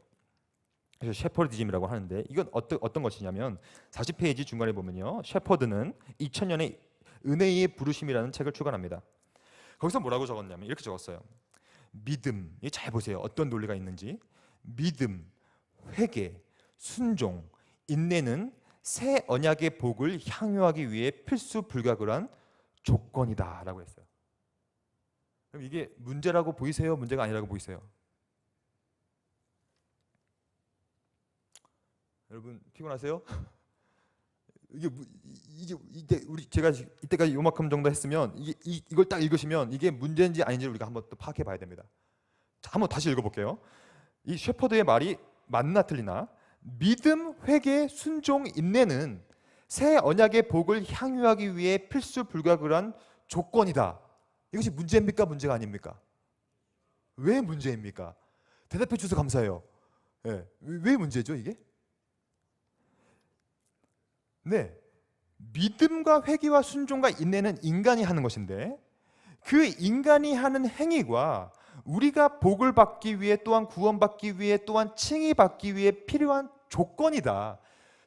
그래서 셰퍼디즘이라고 하는데, 이건 어떤 것이냐면 40페이지 중간에 보면요, 셰퍼드는 2000년에 은혜의 부르심이라는 책을 출간합니다. 거기서 뭐라고 적었냐면 이렇게 적었어요. 믿음, 잘 보세요. 어떤 논리가 있는지. 믿음, 회개, 순종, 인내는 새 언약의 복을 향유하기 위해 필수 불가결한 조건이다라고 했어요. 그럼 이게 문제라고 보이세요? 문제가 아니라고 보이세요? 여러분 피곤하세요? 이게 우리 제가 이때까지 요만큼 정도 했으면 이걸 딱 읽으시면 이게 문제인지 아닌지를 우리가 한번 또 파악해 봐야 됩니다. 자, 한번 다시 읽어볼게요. 이 셰퍼드의 말이 맞나 틀리나? 믿음, 회개, 순종, 인내는 새 언약의 복을 향유하기 위해 필수 불가결한 조건이다. 이것이 문제입니까? 문제가 아닙니까? 왜 문제입니까? 대답해 주셔서 감사해요. 네. 왜 문제죠 이게? 네, 믿음과 회개와 순종과 인내는 인간이 하는 것인데, 그 인간이 하는 행위가 우리가 복을 받기 위해, 또한 구원받기 위해, 또한 칭의받기 위해 필요한 조건이다.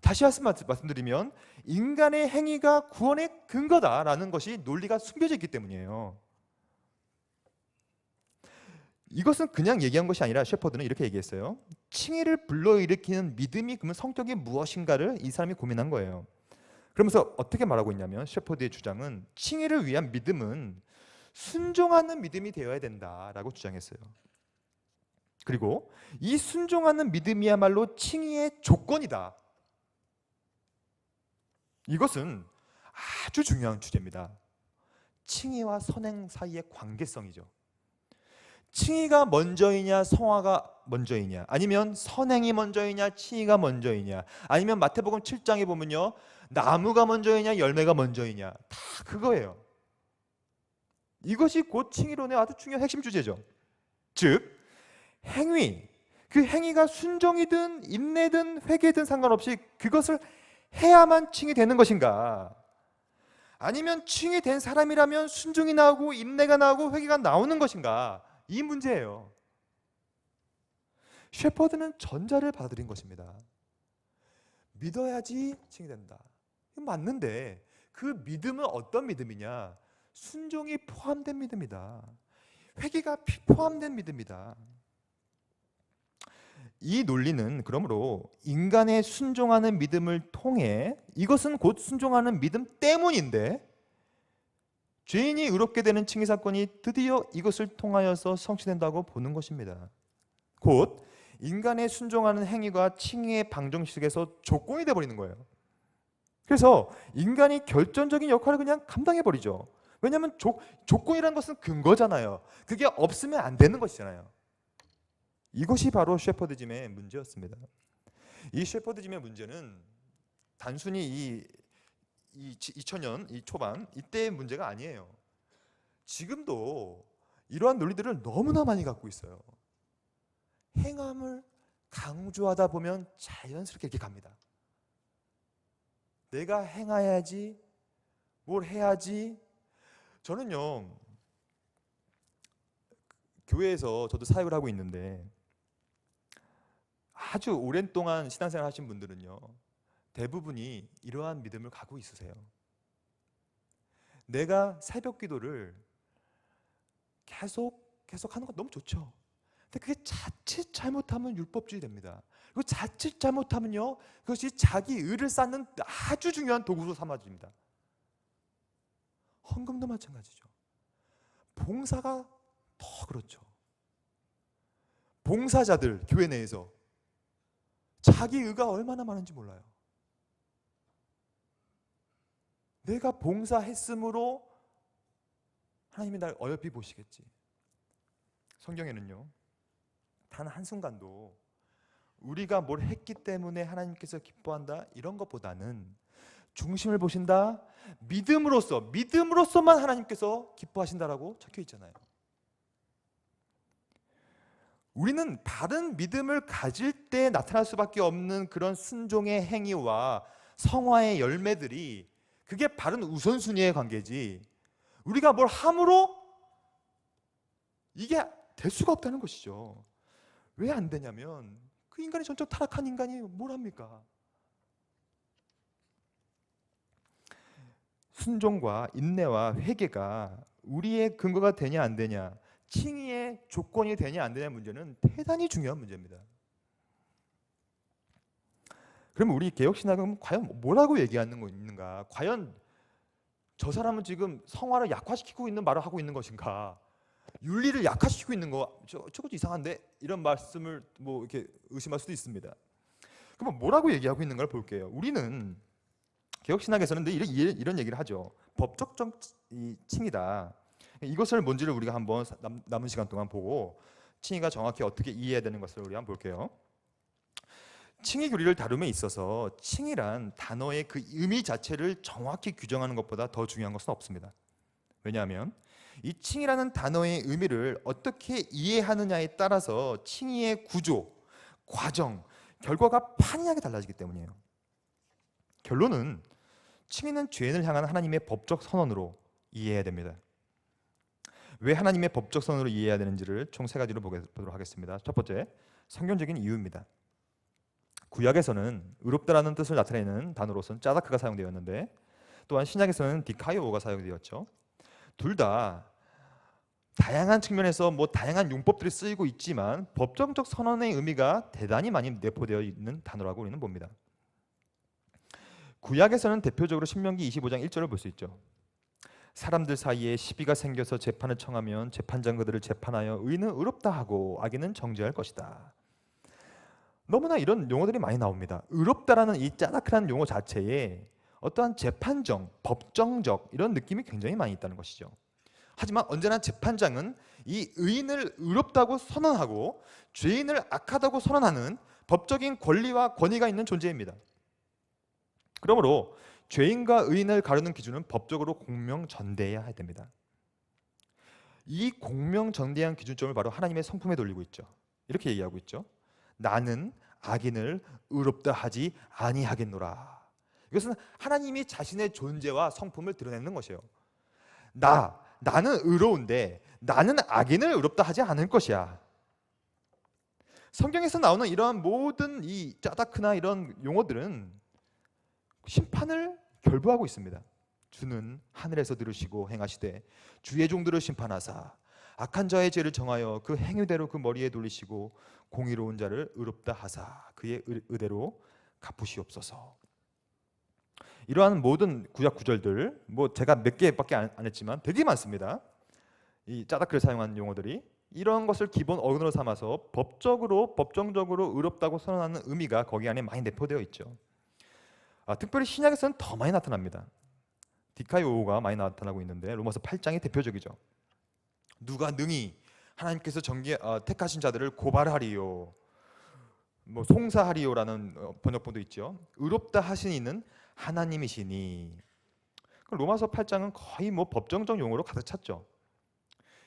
다시 말씀드리면 인간의 행위가 구원의 근거다라는 것이 논리가 숨겨져 있기 때문이에요. 이것은 그냥 얘기한 것이 아니라 셰퍼드는 이렇게 얘기했어요. 칭의를 불러일으키는 믿음이 그러면 성격이 무엇인가를 이 사람이 고민한 거예요. 그러면서 어떻게 말하고 있냐면 셰퍼드의 주장은 칭의를 위한 믿음은 순종하는 믿음이 되어야 된다라고 주장했어요. 그리고 이 순종하는 믿음이야말로 칭의의 조건이다. 이것은 아주 중요한 주제입니다. 칭의와 선행 사이의 관계성이죠. 칭의가 먼저이냐 성화가 먼저이냐, 아니면 선행이 먼저이냐 칭의가 먼저이냐, 아니면 마태복음 7장에 보면요, 나무가 먼저이냐 열매가 먼저이냐, 다 그거예요. 이것이 곧 칭의론의 아주 중요한 핵심 주제죠. 즉 행위, 그 행위가 순종이든 인내든 회개든 상관없이 그것을 해야만 칭이 되는 것인가, 아니면 칭이 된 사람이라면 순종이 나오고 인내가 나오고 회개가 나오는 것인가, 이 문제예요. 셰퍼드는 전자를 받아들인 것입니다. 믿어야지 칭이 된다. 이거 맞는데 그 믿음은 어떤 믿음이냐? 순종이 포함된 믿음이다. 회개가 포함된 믿음이다. 이 논리는 그러므로 인간의 순종하는 믿음을 통해, 이것은 곧 순종하는 믿음 때문인데, 죄인이 의롭게 되는 칭의 사건이 드디어 이것을 통하여서 성취된다고 보는 것입니다. 곧 인간의 순종하는 행위가 칭의의 방정식에서 조건이 되어버리는 거예요. 그래서 인간이 결정적인 역할을 그냥 감당해버리죠. 왜냐하면 조건이라는 것은 근거잖아요. 그게 없으면 안 되는 것이잖아요. 이것이 바로 셰퍼드즘의 문제였습니다. 이 셰퍼드즘의 문제는 단순히 이 2000년 이 초반 이때의 문제가 아니에요. 지금도 이러한 논리들을 너무나 많이 갖고 있어요. 행함을 강조하다 보면 자연스럽게 이렇게 갑니다. 내가 행해야지, 뭘 해야지. 저는요, 교회에서 저도 사역을 하고 있는데 아주 오랜 동안 신앙생활 하신 분들은요, 대부분이 이러한 믿음을 갖고 있으세요. 내가 새벽 기도를 계속 하는 건 너무 좋죠. 근데 그게 자칫 잘못하면 율법주의 됩니다. 그리고 자칫 잘못하면요, 그것이 자기 의를 쌓는 아주 중요한 도구로 삼아집니다. 헌금도 마찬가지죠. 봉사가 더 그렇죠. 봉사자들 교회 내에서 자기 의가 얼마나 많은지 몰라요. 내가 봉사했으므로 하나님이 날 어여삐 보시겠지. 성경에는요, 단 한순간도 우리가 뭘 했기 때문에 하나님께서 기뻐한다 이런 것보다는 중심을 보신다, 믿음으로서만 하나님께서 기뻐하신다라고 적혀 있잖아요. 우리는 바른 믿음을 가질 때 나타날 수밖에 없는 그런 순종의 행위와 성화의 열매들이, 그게 바른 우선순위의 관계지, 우리가 뭘 함으로 이게 될 수가 없다는 것이죠. 왜 안 되냐면 그 인간이 전적 타락한 인간이 뭘 합니까? 순종과 인내와 회개가 우리의 근거가 되냐 안 되냐, 칭의의 조건이 되냐 안 되냐 문제는 대단히 중요한 문제입니다. 그러면 우리 개혁신학은 과연 뭐라고 얘기하는 거 있는가? 과연 저 사람은 지금 성화를 약화시키고 있는 말을 하고 있는 것인가? 윤리를 약화시키고 있는 거, 저거 이상한데? 이런 말씀을 뭐 이렇게 의심할 수도 있습니다. 그럼 뭐라고 얘기하고 있는 걸 볼게요. 우리는 개혁신학에서는 이런 얘기를 하죠. 법적적 칭의다. 이것을 뭔지를 우리가 한번 남은 시간 동안 보고 칭의가 정확히 어떻게 이해해야 되는 것을 우리 한번 볼게요. 칭의 교리를 다룸에 있어서 칭의란 단어의 그 의미 자체를 정확히 규정하는 것보다 더 중요한 것은 없습니다. 왜냐하면 이 칭의라는 단어의 의미를 어떻게 이해하느냐에 따라서 칭의의 구조, 과정, 결과가 판이하게 달라지기 때문이에요. 결론은 칭의는 죄인을 향한 하나님의 법적 선언으로 이해해야 됩니다. 왜 하나님의 법적 선언으로 이해해야 되는지를 총 3가지로 보도록 하겠습니다. 첫 번째, 성경적인 이유입니다. 구약에서는 의롭다라는 뜻을 나타내는 단어로서는 짜다크가 사용되었는데, 또한 신약에서는 디카이오가 사용되었죠. 둘 다 다양한 측면에서 다양한 용법들이 쓰이고 있지만 법정적 선언의 의미가 대단히 많이 내포되어 있는 단어라고 우리는 봅니다. 구약에서는 대표적으로 신명기 25장 1절을 볼 수 있죠. 사람들 사이에 시비가 생겨서 재판을 청하면 재판장 그들을 재판하여 의인은 의롭다 하고 악인은 정죄할 것이다. 너무나 이런 용어들이 많이 나옵니다. 의롭다라는 이 짜다크라는 용어 자체에 어떠한 재판정, 법정적 이런 느낌이 굉장히 많이 있다는 것이죠. 하지만 언제나 재판장은 이 의인을 의롭다고 선언하고 죄인을 악하다고 선언하는 법적인 권리와 권위가 있는 존재입니다. 그러므로 죄인과 의인을 가르는 기준은 법적으로 공명전대해야 됩니다. 이 공명전대한 기준점을 바로 하나님의 성품에 돌리고 있죠. 이렇게 얘기하고 있죠. 나는 악인을 의롭다 하지 아니하겠노라. 이것은 하나님이 자신의 존재와 성품을 드러내는 것이에요. 나는 의로운데 나는 악인을 의롭다 하지 않을 것이야. 성경에서 나오는 이러한 모든 이 짜다크나 이런 용어들은 심판을 결부하고 있습니다. 주는 하늘에서 들으시고 행하시되 주의 종들을 심판하사 악한 자의 죄를 정하여 그 행위대로 그 머리에 돌리시고 공의로운 자를 의롭다 하사 그의 의대로 갚으시옵소서. 이러한 모든 구약 구절들, 뭐 제가 몇 개밖에 안 했지만 되게 많습니다. 이 짜다크를 사용한 용어들이 이런 것을 기본 언어로 삼아서 법정적으로 의롭다고 선언하는 의미가 거기 안에 많이 내포되어 있죠. 특별히 신약에서는 더 많이 나타납니다. 디카이오가 많이 나타나고 있는데 로마서 8장이 대표적이죠. 누가 능히 하나님께서 택하신 자들을 고발하리요, 뭐 송사하리요라는 번역본도 있죠. 의롭다 하신 이는 하나님이시니. 로마서 8장은 거의 뭐 법정적 용어로 가득 찼죠.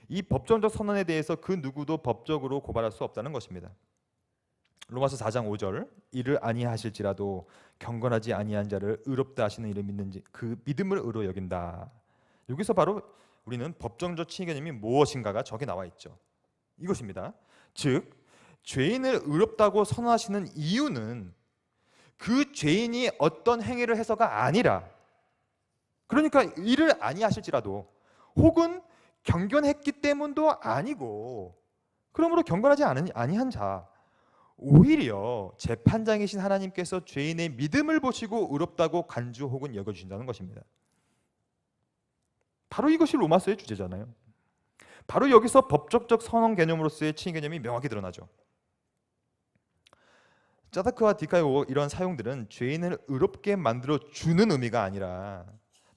이 법정적 선언에 대해서 그 누구도 법적으로 고발할 수 없다는 것입니다. 로마서 4장 5절, 이를 아니하실지라도 경건하지 아니한 자를 의롭다 하시는 이를 믿는지 그 믿음을 의로 여긴다. 여기서 바로 우리는 법정적 칭의 개념이 무엇인가가 저기 나와 있죠. 이것입니다. 즉 죄인을 의롭다고 선언하시는 이유는 그 죄인이 어떤 행위를 해서가 아니라, 그러니까 이를 아니하실지라도 혹은 경건했기 때문도 아니고, 그러므로 경건하지 아니한 자, 오히려 재판장이신 하나님께서 죄인의 믿음을 보시고 의롭다고 간주 혹은 여겨주신다는 것입니다. 바로 이것이 로마서의 주제잖아요. 바로 여기서 법적적 선언 개념으로서의 칭의 개념이 명확히 드러나죠. 짜다크와 디카이오 이런 사용들은 죄인을 의롭게 만들어 주는 의미가 아니라,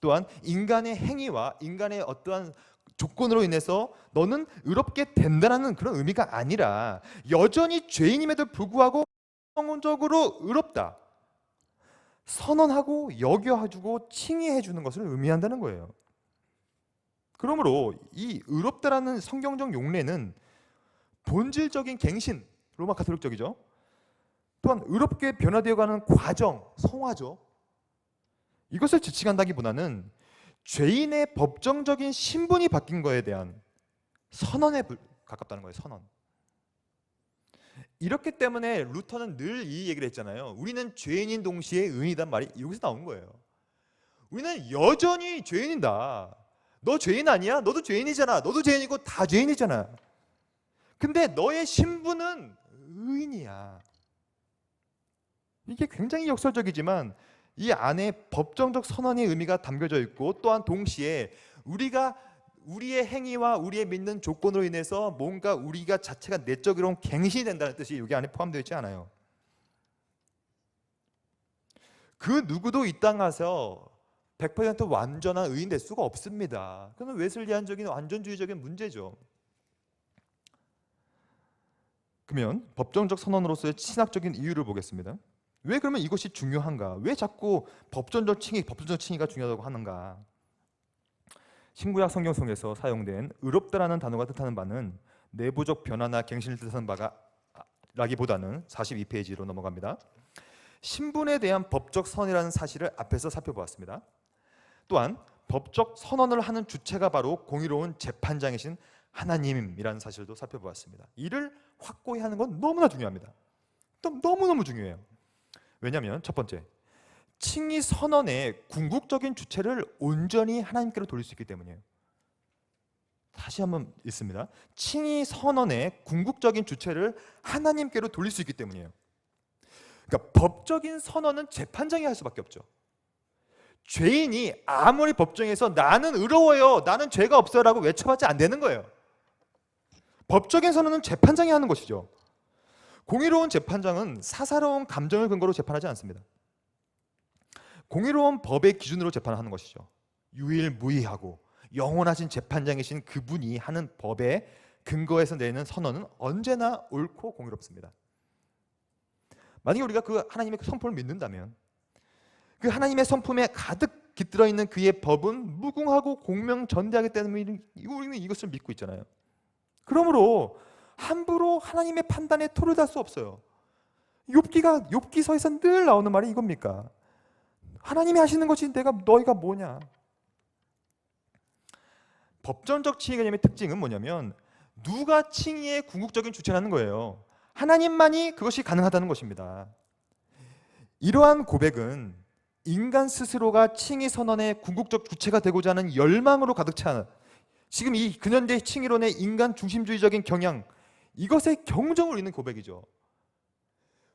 또한 인간의 행위와 인간의 어떠한 조건으로 인해서 너는 의롭게 된다는 그런 의미가 아니라, 여전히 죄인임에도 불구하고 성적으로 의롭다 선언하고 여겨주고 칭의해 주는 것을 의미한다는 거예요. 그러므로 이 의롭다라는 성경적 용례는 본질적인 갱신, 로마 가톨릭적이죠. 또한 의롭게 변화되어가는 과정, 성화죠. 이것을 지칭한다기보다는 죄인의 법정적인 신분이 바뀐 거에 대한 선언에 가깝다는 거예요. 선언. 이렇기 때문에 루터는 늘 이 얘기를 했잖아요. 우리는 죄인인 동시에 의인이란 말이 여기서 나온 거예요. 우리는 여전히 죄인이다. 너 죄인 아니야? 너도 죄인이잖아. 너도 죄인이고 다 죄인이잖아. 근데 너의 신분은 의인이야. 이게 굉장히 역설적이지만 이 안에 법정적 선언의 의미가 담겨져 있고, 또한 동시에 우리의 행위와 우리의 믿는 조건으로 인해서 뭔가 우리가 자체가 내적으로 갱신이 된다는 뜻이 여기 안에 포함되어 있지 않아요. 그 누구도 이 땅 가서 100% 완전한 의인 될 수가 없습니다. 그건 웨슬리안적인 완전주의적인 문제죠. 그러면 법정적 선언으로서의 신학적인 이유를 보겠습니다. 왜 그러면 이것이 중요한가? 왜 자꾸 법정적 칭의가 중요하다고 하는가? 신구약 성경 속에서 사용된 의롭다라는 단어가 뜻하는 바는 내부적 변화나 갱신을 뜻하는 바가 라기보다는 42페이지로 넘어갑니다. 신분에 대한 법적 선언이라는 사실을 앞에서 살펴보았습니다. 또한 법적 선언을 하는 주체가 바로 공의로운 재판장이신 하나님이라는 사실도 살펴보았습니다. 이를 확고히 하는 건 너무나 중요합니다. 너무너무 중요해요. 왜냐하면 첫 번째, 칭의 선언의 궁극적인 주체를 온전히 하나님께로 돌릴 수 있기 때문이에요. 다시 한번 읽습니다. 칭의 선언의 궁극적인 주체를 하나님께로 돌릴 수 있기 때문이에요. 그러니까 법적인 선언은 재판장이 할 수밖에 없죠. 죄인이 아무리 법정에서 나는 의로워요, 나는 죄가 없어요 라고 외쳐봤자 안 되는 거예요. 법적인 선언은 재판장이 하는 것이죠. 공의로운 재판장은 사사로운 감정을 근거로 재판하지 않습니다. 공의로운 법의 기준으로 재판하는 것이죠. 유일무이하고 영원하신 재판장이신 그분이 하는 법의 근거에서 내는 선언은 언제나 옳고 공의롭습니다. 만약에 우리가 그 하나님의 성품을 믿는다면, 그 하나님의 성품에 가득 깃들어 있는 그의 법은 무궁하고 공명전대하기 때문에 우리는 이것을 믿고 있잖아요. 그러므로 함부로 하나님의 판단에 토를 달 수 없어요. 욥기서에서 늘 나오는 말이 이겁니까? 하나님이 하시는 것이 너희가 뭐냐? 법정적 칭의 개념의 특징은 뭐냐면 누가 칭의의 궁극적인 주체라는 거예요. 하나님만이 그것이 가능하다는 것입니다. 이러한 고백은 인간 스스로가 칭의 선언의 궁극적 주체가 되고자 하는 열망으로 가득 찬 지금 이 근현대 칭의론의 인간 중심주의적인 경향, 이것에 경종을 잇는 고백이죠.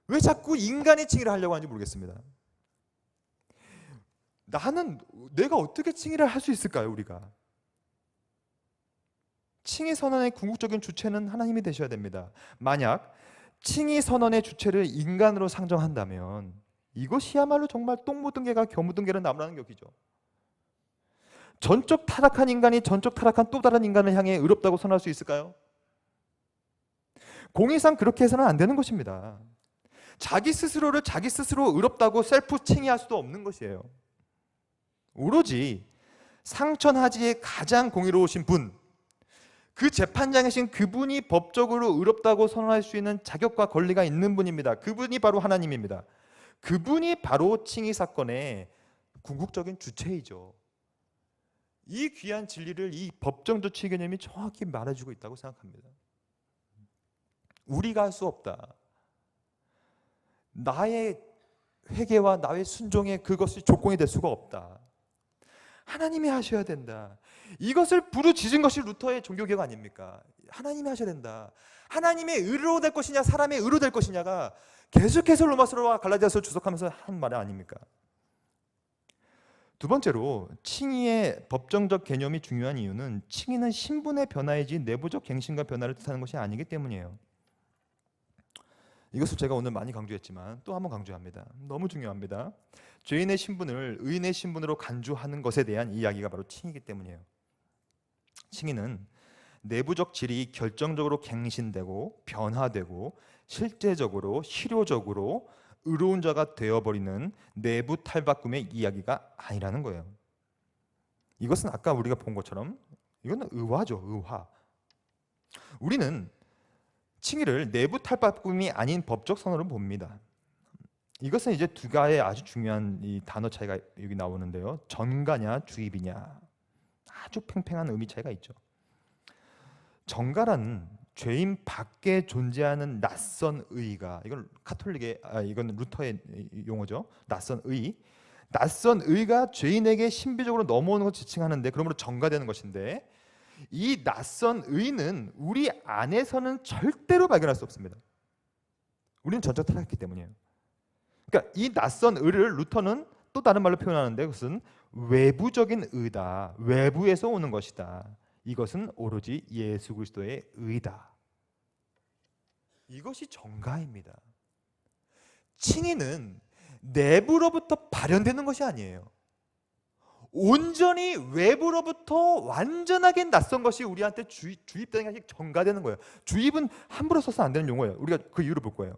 왜 자꾸 인간이 칭의를 하려고 하는지 모르겠습니다. 내가 어떻게 칭의를 할 수 있을까요? 우리가 칭의 선언의 궁극적인 주체는 하나님이 되셔야 됩니다. 만약 칭의 선언의 주체를 인간으로 상정한다면 이것이야말로 정말 똥 묻은 개가 겨 묻은 개를 나무라는 격이죠. 전적 타락한 인간이 전적 타락한 또 다른 인간을 향해 의롭다고 선언할 수 있을까요? 공의상 그렇게 해서는 안 되는 것입니다. 자기 스스로를 자기 스스로 의롭다고 셀프 칭의할 수도 없는 것이에요. 오로지 상천하지의 가장 공의로우신 분, 그 재판장이신 그분이 법적으로 의롭다고 선언할 수 있는 자격과 권리가 있는 분입니다. 그분이 바로 하나님입니다. 그분이 바로 칭의 사건의 궁극적인 주체이죠. 이 귀한 진리를 이 법정적 칭의 개념이 정확히 말해주고 있다고 생각합니다. 우리가 할 수 없다. 나의 회개와 나의 순종에 그것이 조건이 될 수가 없다. 하나님이 하셔야 된다. 이것을 부르짖은 것이 루터의 종교개혁 아닙니까? 하나님이 하셔야 된다. 하나님의 의로 될 것이냐 사람의 의로 될 것이냐가 계속해서 로마서와 갈라디아서 주석하면서 한 말 아닙니까? 두 번째로 칭의의 법정적 개념이 중요한 이유는 칭의는 신분의 변화이지 내부적 갱신과 변화를 뜻하는 것이 아니기 때문이에요. 이것을 제가 오늘 많이 강조했지만 또 한번 강조합니다. 너무 중요합니다. 죄인의 신분을 의인의 신분으로 간주하는 것에 대한 이야기가 바로 칭의이기 때문이에요. 칭의는 내부적 질이 결정적으로 갱신되고 변화되고 실제적으로 실효적으로 의로운 자가 되어버리는 내부 탈바꿈의 이야기가 아니라는 거예요. 이것은 아까 우리가 본 것처럼 이건 의화죠. 의화. 우리는 칭의를 내부 탈바꿈이 아닌 법적 선언으로 봅니다. 이것은 이제 두 가지의 아주 중요한 이 단어 차이가 여기 나오는데요. 전가냐 주입이냐 아주 팽팽한 의미 차이가 있죠. 전가란 죄인 밖에 존재하는 낯선 의가, 이건 이건 루터의 용어죠. 낯선 의가 죄인에게 신비적으로 넘어오는 것을 지칭하는데 그러므로 전가되는 것인데, 이 낯선 의는 우리 안에서는 절대로 발견할 수 없습니다. 우리는 전적 타락했기 때문이에요. 그러니까 이 낯선 의를 루터는 또 다른 말로 표현하는데 그것은 외부적인 의다. 외부에서 오는 것이다. 이것은 오로지 예수 그리스도의 의다. 이것이 전가입니다. 칭의는 내부로부터 발현되는 것이 아니에요. 온전히 외부로부터 완전하게 낯선 것이 우리한테 주입되는 것이 전가되는 거예요. 주입은 함부로 써서 안 되는 용어예요. 우리가 그 이유를 볼 거예요.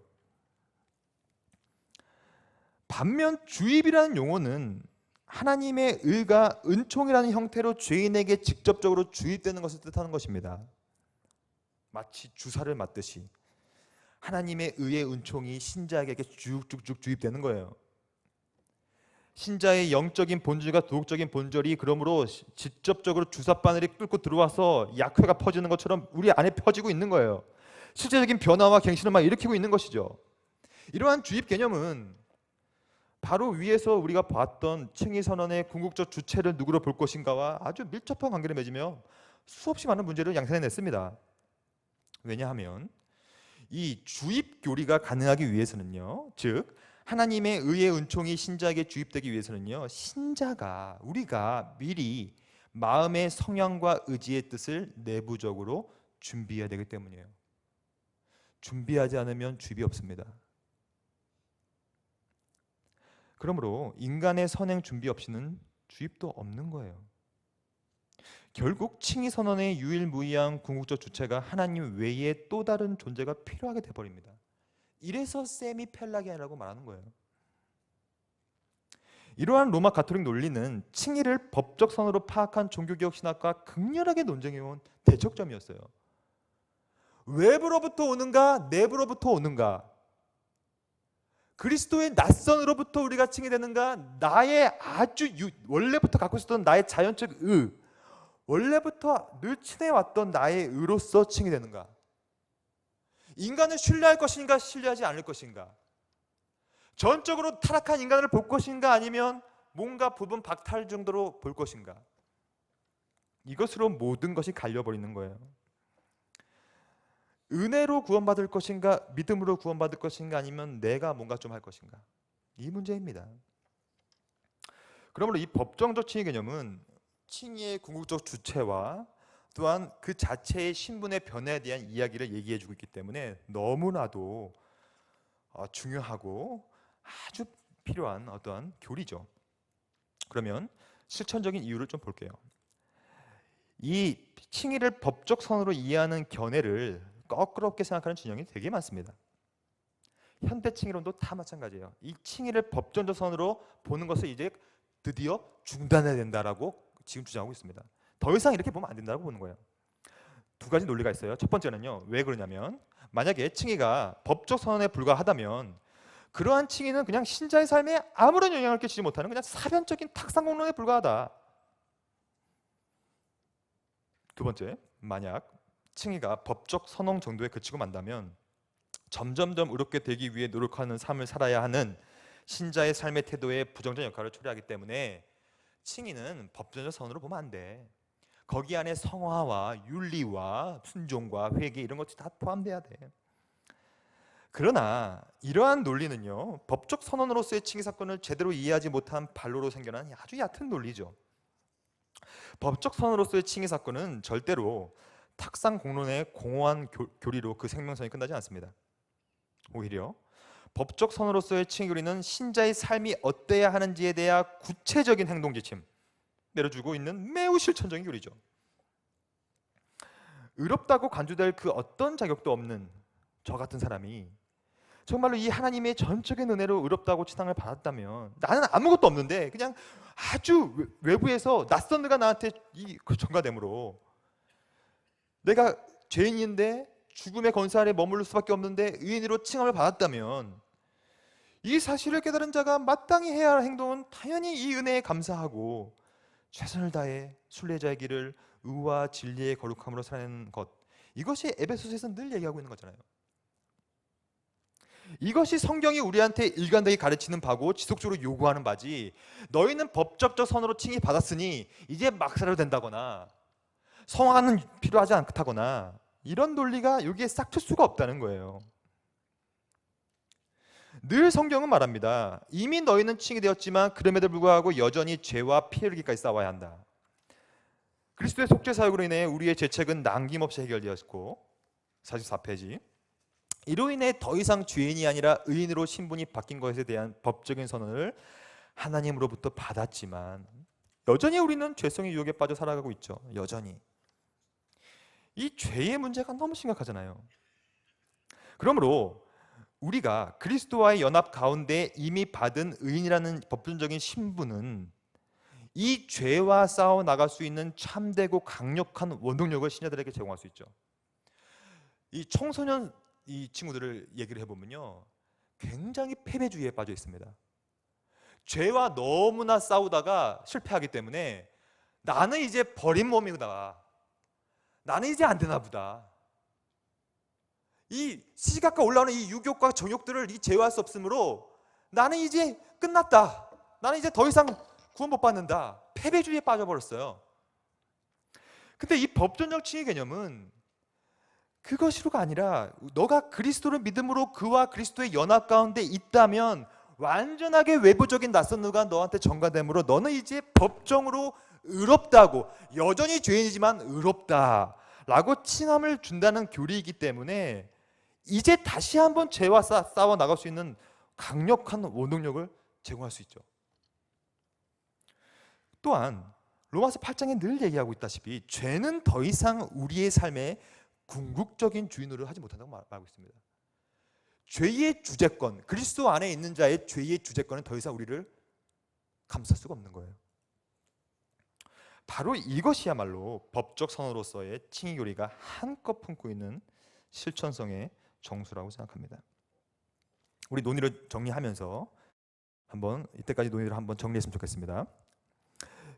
반면 주입이라는 용어는 하나님의 의가 은총이라는 형태로 죄인에게 직접적으로 주입되는 것을 뜻하는 것입니다. 마치 주사를 맞듯이 하나님의 의의 은총이 신자에게 쭉쭉쭉 주입되는 거예요. 신자의 영적인 본질과 도덕적인 본질이 그러므로 직접적으로 주사바늘이 뚫고 들어와서 약효가 퍼지는 것처럼 우리 안에 퍼지고 있는 거예요. 실제적인 변화와 갱신을 막 일으키고 있는 것이죠. 이러한 주입 개념은 바로 위에서 우리가 봤던 칭의 선언의 궁극적 주체를 누구로 볼 것인가와 아주 밀접한 관계를 맺으며 수없이 많은 문제를 양산해냈습니다. 왜냐하면 이 주입 교리가 가능하기 위해서는요, 즉 하나님의 의의 은총이 신자에게 주입되기 위해서는요, 신자가 우리가 미리 마음의 성향과 의지의 뜻을 내부적으로 준비해야 되기 때문이에요. 준비하지 않으면 주입이 없습니다. 그러므로 인간의 선행 준비 없이는 주입도 없는 거예요. 결국 칭의 선언의 유일무이한 궁극적 주체가 하나님 외에 또 다른 존재가 필요하게 돼버립니다. 이래서 세미펠라기아라고 말하는 거예요. 이러한 로마 가톨릭 논리는 칭의를 법적 선으로 파악한 종교개혁 신학과 극렬하게 논쟁해온 대척점이었어요. 외부로부터 오는가 내부로부터 오는가, 그리스도의 낯선으로부터 우리가 칭의되는가, 나의 아주 원래부터 갖고 있었던 나의 자연적 의, 원래부터 늘 친해왔던 나의 의로서 칭의되는가. 인간을 신뢰할 것인가 신뢰하지 않을 것인가, 전적으로 타락한 인간을 볼 것인가 아니면 뭔가 부분 박탈 정도로 볼 것인가, 이것으로 모든 것이 갈려버리는 거예요. 은혜로 구원받을 것인가 믿음으로 구원받을 것인가 아니면 내가 뭔가 좀 할 것인가, 이 문제입니다. 그러므로 이 법정적 칭의 개념은 칭의의 궁극적 주체와 또한 그 자체의 신분의 변화에 대한 이야기를 얘기해주고 있기 때문에 너무나도 중요하고 아주 필요한 어떠한 교리죠. 그러면 실천적인 이유를 좀 볼게요. 이 칭의를 법적 선으로 이해하는 견해를 거꾸롭게 생각하는 진영이 되게 많습니다. 현대 칭의론도 다 마찬가지예요. 이 칭의를 법정적 선으로 보는 것을 이제 드디어 중단해야 된다라고 지금 주장하고 있습니다. 더 이상 이렇게 보면 안 된다고 보는 거예요. 두 가지 논리가 있어요. 첫 번째는요, 왜 그러냐면 만약에 칭의가 법적 선언에 불과하다면 그러한 칭의는 그냥 신자의 삶에 아무런 영향을 끼치지 못하는 그냥 사변적인 탁상공론에 불과하다. 두 번째, 만약 칭의가 법적 선언 정도에 그치고 만다면 점점점 의롭게 되기 위해 노력하는 삶을 살아야 하는 신자의 삶의 태도에 부정적인 역할을 초래하기 때문에 칭의는 법정적 선언으로 보면 안 돼. 거기 안에 성화와 윤리와 순종과 회개 이런 것들이 다 포함돼야 돼. 그러나 이러한 논리는요, 법적 선언으로서의 칭의 사건을 제대로 이해하지 못한 발로로 생겨난 아주 얕은 논리죠. 법적 선언으로서의 칭의 사건은 절대로 탁상 공론의 공허한 교리로 그 생명선이 끝나지 않습니다. 오히려 법적 선언으로서의 칭의 교리는 신자의 삶이 어때야 하는지에 대한 구체적인 행동 지침 내려주고 있는 매우 실천적인 교리죠. 의롭다고 간주될 그 어떤 자격도 없는 저 같은 사람이 정말로 이 하나님의 전적인 은혜로 의롭다고 칭함을 받았다면, 나는 아무것도 없는데 그냥 아주 외부에서 낯선 누가 나한테 이 전가됨으로 내가 죄인인데 죽음의 권세 아래 머무를 수밖에 없는데 의인으로 칭함을 받았다면, 이 사실을 깨달은 자가 마땅히 해야 할 행동은 당연히 이 은혜에 감사하고 최선을 다해 순례자의 길을 의와 진리의 거룩함으로 살아내는 것, 이것이 에베소서에서 늘 얘기하고 있는 거잖아요. 이것이 성경이 우리한테 일관되게 가르치는 바고 지속적으로 요구하는 바지, 너희는 법적적 선으로 칭의 받았으니 이제 막 살아도 된다거나 성화는 필요하지 않다거나 이런 논리가 여기에 싹틀 수가 없다는 거예요. 늘 성경은 말합니다. 이미 너희는 칭이 되었지만 그럼에도 불구하고 여전히 죄와 피 흘리기까지 싸워야 한다. 그리스도의 속죄 사역으로 인해 우리의 죄책은 남김없이 해결되었고 44페이지, 이로 인해 더 이상 죄인이 아니라 의인으로 신분이 바뀐 것에 대한 법적인 선언을 하나님으로부터 받았지만 여전히 우리는 죄성의 유혹에 빠져 살아가고 있죠. 여전히 이 죄의 문제가 너무 심각하잖아요. 그러므로 우리가 그리스도와의 연합 가운데 이미 받은 의인이라는 법전적인 신분은 이 죄와 싸워 나갈 수 있는 참되고 강력한 원동력을 신자들에게 제공할 수 있죠. 이 청소년 이 친구들을 얘기를 해보면요, 굉장히 패배주의에 빠져 있습니다. 죄와 너무나 싸우다가 실패하기 때문에 나는 이제 버린 몸이다, 나는 이제 안 되나 보다, 이 시각과 올라오는 이 유욕과 정욕들을 이 제어할 수 없으므로 나는 이제 끝났다, 나는 이제 더 이상 구원 못 받는다, 패배주의에 빠져버렸어요. 근데 이 법전적 칭의 개념은 그것으로가 아니라 너가 그리스도를 믿음으로 그와 그리스도의 연합 가운데 있다면 완전하게 외부적인 낯선 누가 너한테 전가됨으로 너는 이제 법정으로 의롭다고, 여전히 죄인이지만 의롭다라고 칭함을 준다는 교리이기 때문에 이제 다시 한번 죄와 싸워 나갈 수 있는 강력한 원동력을 제공할 수 있죠. 또한 로마서 8장에 늘 얘기하고 있다시피 죄는 더 이상 우리의 삶에 궁극적인 주인으로 하지 못한다고 말하고 있습니다. 죄의 주재권, 그리스도 안에 있는 자의 죄의 주재권은 더 이상 우리를 감쌀 수가 없는 거예요. 바로 이것이야말로 법적 선언으로서의 칭의 교리가 한껏 품고 있는 실천성의 정수라고 생각합니다. 우리 논의를 정리하면서 한번 이때까지 논의를 한번 정리했으면 좋겠습니다.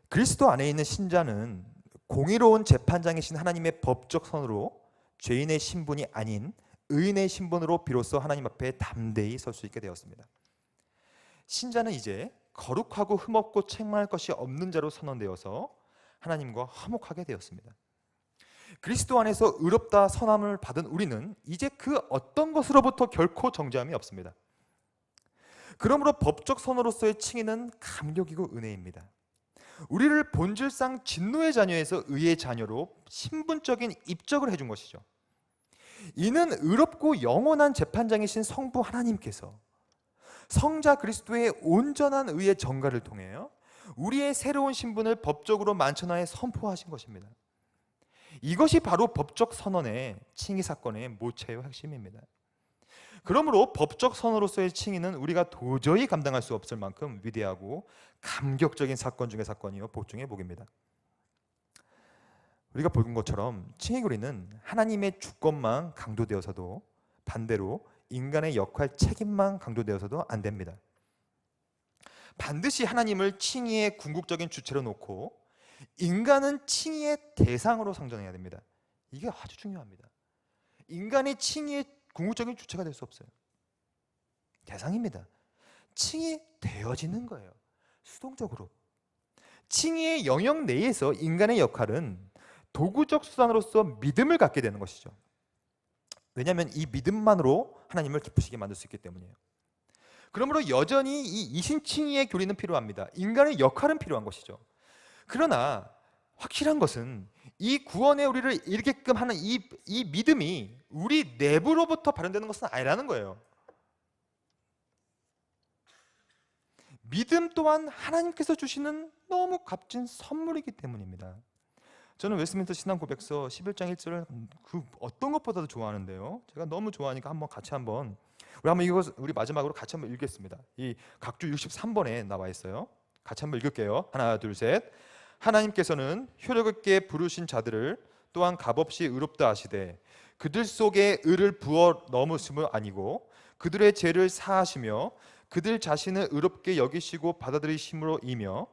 그리스도 안에 있는 신자는 공의로운 재판장이신 하나님의 법적 선으로 죄인의 신분이 아닌 의인의 신분으로 비로소 하나님 앞에 담대히 설 수 있게 되었습니다. 신자는 이제 거룩하고 흠없고 책망할 것이 없는 자로 선언되어서 하나님과 화목하게 되었습니다. 그리스도 안에서 의롭다 선함을 받은 우리는 이제 그 어떤 것으로부터 결코 정죄함이 없습니다. 그러므로 법적 선으로서의 칭의는 감격이고 은혜입니다. 우리를 본질상 진노의 자녀에서 의의 자녀로 신분적인 입적을 해준 것이죠. 이는 의롭고 영원한 재판장이신 성부 하나님께서 성자 그리스도의 온전한 의의 전가를 통하여 우리의 새로운 신분을 법적으로 만천하에 선포하신 것입니다. 이것이 바로 법적 선언의 칭의 사건의 모체의 핵심입니다. 그러므로 법적 선언으로서의 칭의는 우리가 도저히 감당할 수 없을 만큼 위대하고 감격적인 사건 중의 사건이요 복중의 복입니다. 우리가 본 것처럼 칭의 교리는 하나님의 주권만 강조되어서도 반대로 인간의 역할 책임만 강조되어서도 안 됩니다. 반드시 하나님을 칭의의 궁극적인 주체로 놓고 인간은 칭의의 대상으로 상정해야 됩니다. 이게 아주 중요합니다. 인간이 칭의의 궁극적인 주체가 될 수 없어요. 대상입니다. 칭의 되어지는 거예요. 수동적으로. 칭의의 영역 내에서 인간의 역할은 도구적 수단으로서 믿음을 갖게 되는 것이죠. 왜냐하면 이 믿음만으로 하나님을 기쁘시게 만들 수 있기 때문이에요. 그러므로 여전히 이 이신칭의의 교리는 필요합니다. 인간의 역할은 필요한 것이죠. 그러나 확실한 것은 이 구원에 우리를 이르게끔 하는 이 믿음이 우리 내부로부터 발현되는 것은 아니라는 거예요. 믿음 또한 하나님께서 주시는 너무 값진 선물이기 때문입니다. 저는 웨스트민스터 신앙 고백서 11장 1절을 그 어떤 것보다도 좋아하는데요. 제가 너무 좋아하니까 우리 마지막으로 같이 한번 읽겠습니다. 이 각주 63번에 나와 있어요. 같이 한번 읽을게요. 하나, 둘, 셋. 하나님께서는 효력 있게 부르신 자들을 또한 값없이 의롭다 하시되 그들 속에 의를 부어 넣으심은 아니고 그들의 죄를 사하시며 그들 자신을 의롭게 여기시고 받아들이심으로이며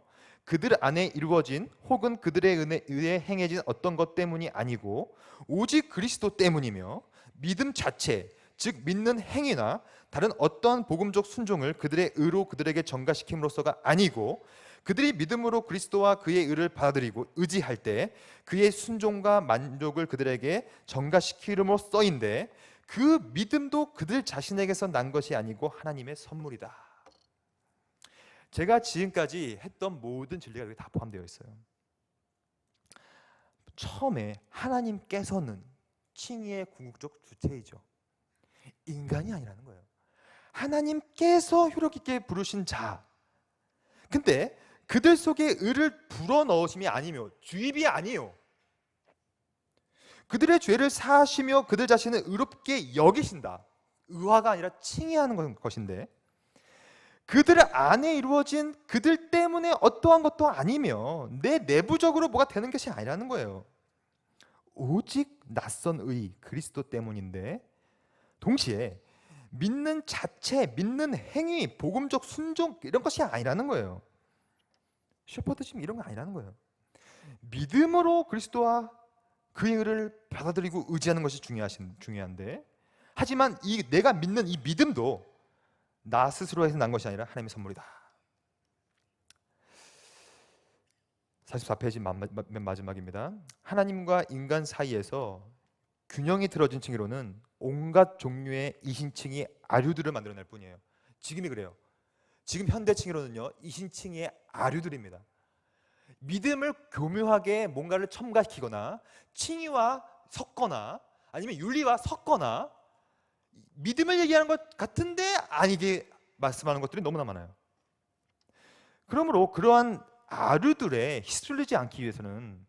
그들 안에 이루어진 혹은 그들의 의에 행해진 어떤 것 때문이 아니고 오직 그리스도 때문이며 믿음 자체 즉 믿는 행위나 다른 어떠한 복음적 순종을 그들의 의로 그들에게 전가시킴으로써가 아니고 그들이 믿음으로 그리스도와 그의 의를 받아들이고 의지할 때 그의 순종과 만족을 그들에게 전가시킴으로써인데 그 믿음도 그들 자신에게서 난 것이 아니고 하나님의 선물이다. 제가 지금까지 했던 모든 진리가 여기 다 포함되어 있어요. 처음에 하나님께서는 칭의의 궁극적 주체이죠. 인간이 아니라는 거예요. 하나님께서 효력 있게 부르신 자. 근데 그들 속에 의를 불어넣으심이 아니며 주입이 아니에요. 그들의 죄를 사하시며 그들 자신을 의롭게 여기신다. 의화가 아니라 칭의하는 것인데 그들 안에 이루어진 그들 때문에 어떠한 것도 아니며 내 내부적으로 뭐가 되는 것이 아니라는 거예요. 오직 낯선 의 그리스도 때문인데 동시에 믿는 자체, 믿는 행위, 복음적 순종 이런 것이 아니라는 거예요. 셰퍼드십 이런 거 아니라는 거예요. 믿음으로 그리스도와 그의 의를 받아들이고 의지하는 것이 중요한데 하지만 내가 믿는 이 믿음도 나 스스로 해서 난 것이 아니라 하나님의 선물이다. 44페이지 맨 마지막입니다. 하나님과 인간 사이에서 균형이 틀어진 칭의로는 온갖 종류의 이신칭의 아류들을 만들어낼 뿐이에요. 지금이 그래요. 지금 현대 칭의로는요 이신칭의 아류들입니다. 믿음을 교묘하게 뭔가를 첨가시키거나 칭의와 섞거나 아니면 윤리와 섞거나 믿음을 얘기하는 것 같은데 아니게 말씀하는 것들이 너무나 많아요. 그러므로 그러한 아류들에 휩쓸리지 않기 위해서는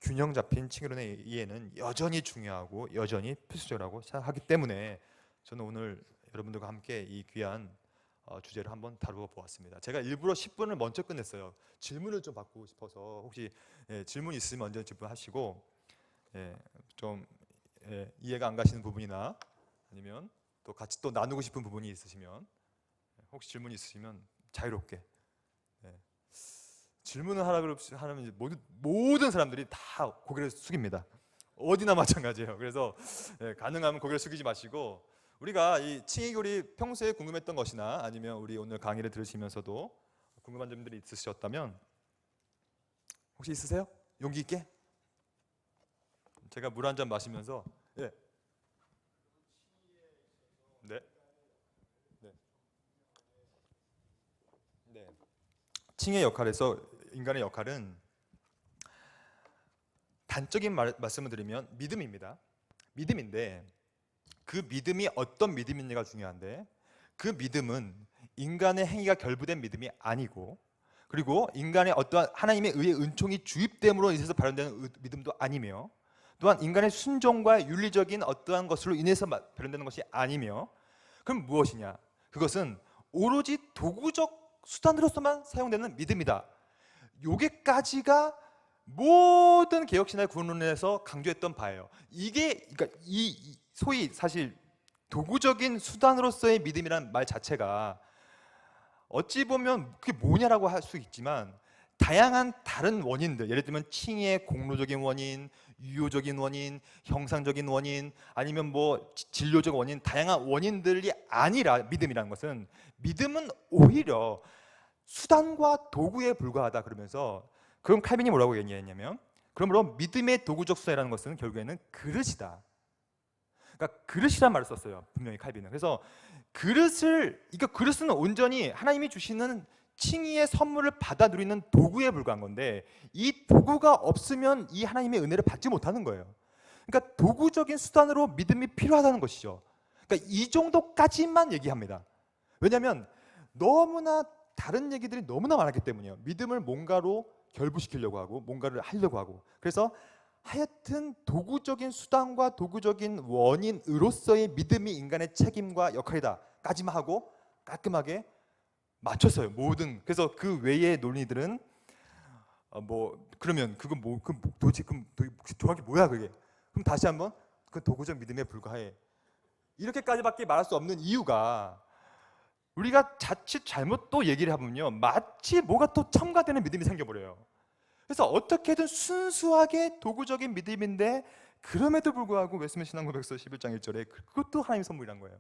균형 잡힌 칭의론의 이해는 여전히 중요하고 여전히 필수적이라고 생각하기 때문에 저는 오늘 여러분들과 함께 이 귀한 주제를 한번 다루어 보았습니다. 제가 일부러 10분을 먼저 끝냈어요. 질문을 좀 받고 싶어서 혹시 질문 있으면 먼저 질문하시고 좀 이해가 안 가시는 부분이나 아니면 또 같이 또 나누고 싶은 부분이 있으시면 혹시 질문 있으시면 자유롭게 질문을 하라고 하면 모든 사람들이 다 고개를 숙입니다. 어디나 마찬가지예요. 그래서 가능하면 고개를 숙이지 마시고, 우리가 이 칭의교리 평소에 궁금했던 것이나 아니면 우리 오늘 강의를 들으시면서도 궁금한 점들이 있으셨다면 혹시 있으세요? 용기 있게? 제가 물 한 잔 마시면서 네. 네. 네. 네. 칭의 역할에서 인간의 역할은 단적인 말씀을 드리면 믿음입니다. 믿음인데 그 믿음이 어떤 믿음인지가 중요한데, 그 믿음은 인간의 행위가 결부된 믿음이 아니고, 그리고 인간의 어떠한 하나님의 의의 은총이 주입됨으로 인해서 발현되는 믿음도 아니며, 또한 인간의 순종과 윤리적인 어떠한 것으로 인해서 발현되는 것이 아니며, 그럼 무엇이냐? 그것은 오로지 도구적 수단으로서만 사용되는 믿음이다. 요게까지가 모든 개혁신화의 구원론에서 강조했던 바예요. 이게 그러니까 이 소위 사실 도구적인 수단으로서의 믿음이라는 말 자체가 어찌 보면 그게 뭐냐라고 할 수 있지만, 다양한 다른 원인들, 예를 들면 칭의의 공로적인 원인, 유효적인 원인, 형상적인 원인, 아니면 뭐 진료적 원인, 다양한 원인들이 아니라 믿음이라는 것은, 믿음은 오히려 수단과 도구에 불과하다 그러면서, 그럼 칼빈이 뭐라고 얘기했냐면, 그러므로 믿음의 도구적 수단이라는 것은 결국에는 그릇이다. 그러니까 그릇이란 말을 썼어요, 분명히 칼빈은. 그래서 그릇은 온전히 하나님이 주시는 칭의의 선물을 받아 누리는 도구에 불과한 건데, 이 도구가 없으면 이 하나님의 은혜를 받지 못하는 거예요. 그러니까 도구적인 수단으로 믿음이 필요하다는 것이죠. 그러니까 이 정도까지만 얘기합니다. 왜냐하면 너무나 다른 얘기들이 너무나 많았기 때문이에요. 믿음을 뭔가로 결부시키려고 하고 뭔가를 하려고 하고. 그래서 하여튼 도구적인 수단과 도구적인 원인으로서의 믿음이 인간의 책임과 역할이다 까지만 하고 깔끔하게 맞췄어요, 모든. 그래서 그 외의 논리들은 뭐 그러면 그건 도대체 그럼 정확히 뭐야 그게? 그럼 다시 한번 그 도구적 믿음에 불과해, 이렇게까지밖에 말할 수 없는 이유가, 우리가 자칫 잘못 또 얘기를 해보면요, 마치 뭐가 또 첨가되는 믿음이 생겨버려요. 그래서 어떻게든 순수하게 도구적인 믿음인데, 그럼에도 불구하고 웨스민스터 신앙고백서 11장 1절에 그것도 하나님의 선물이란 거예요.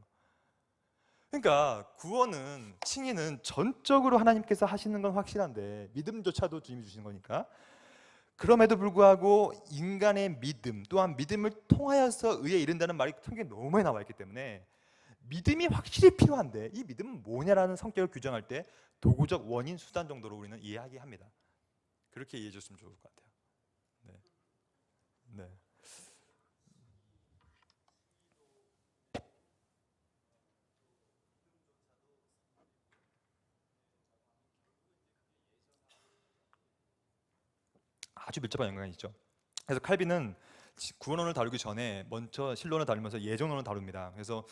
그러니까 구원은, 칭의는 전적으로 하나님께서 하시는 건 확실한데, 믿음조차도 주님이 주시는 거니까, 그럼에도 불구하고 인간의 믿음, 또한 믿음을 통하여서 의에 이른다는 말이 성경에 너무 많이 나와 있기 때문에 믿음이 확실히 필요한데, 이 믿음은 뭐냐라는 성격을 규정할 때 도구적 원인 수단 정도로 우리는 이해하게 합니다. 그렇게 이해해 줬으면 좋을 것 같아요. 네. 네. 아주 밀접한 연관이 있죠. 그래서 칼빈은 구원론을 다루기 전에 먼저 신론을 다루면서 예정론을 다룹니다. 그래서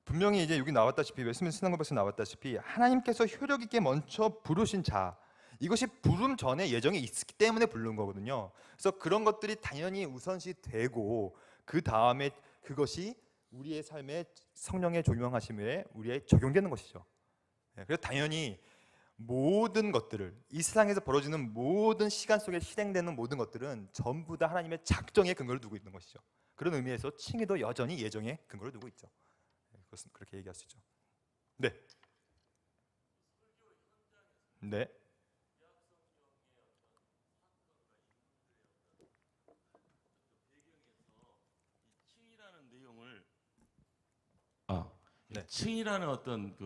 분명히 이제 여기 나왔다시피, 웨스민스터 신앙고백서에 나왔다시피, 하나님께서 효력 있게 먼저 부르신 자, 이것이 부름 전에 예정이 있기 때문에 부른 거거든요. 그래서 그런 것들이 당연히 우선시 되고, 그 다음에 그것이 우리의 삶에 성령의 조명하심에 우리에 적용되는 것이죠. 그래서 당연히 모든 것들을, 이 세상에서 벌어지는 모든 시간 속에 실행되는 모든 것들은 전부 다 하나님의 작정에 근거를 두고 있는 것이죠. 그런 의미에서 칭의도 여전히 예정에 근거를 두고 있죠. 그것은 그렇게 얘기할 수 있죠. 네. 네. 칭이라는 내용을 네. 칭이라는 어떤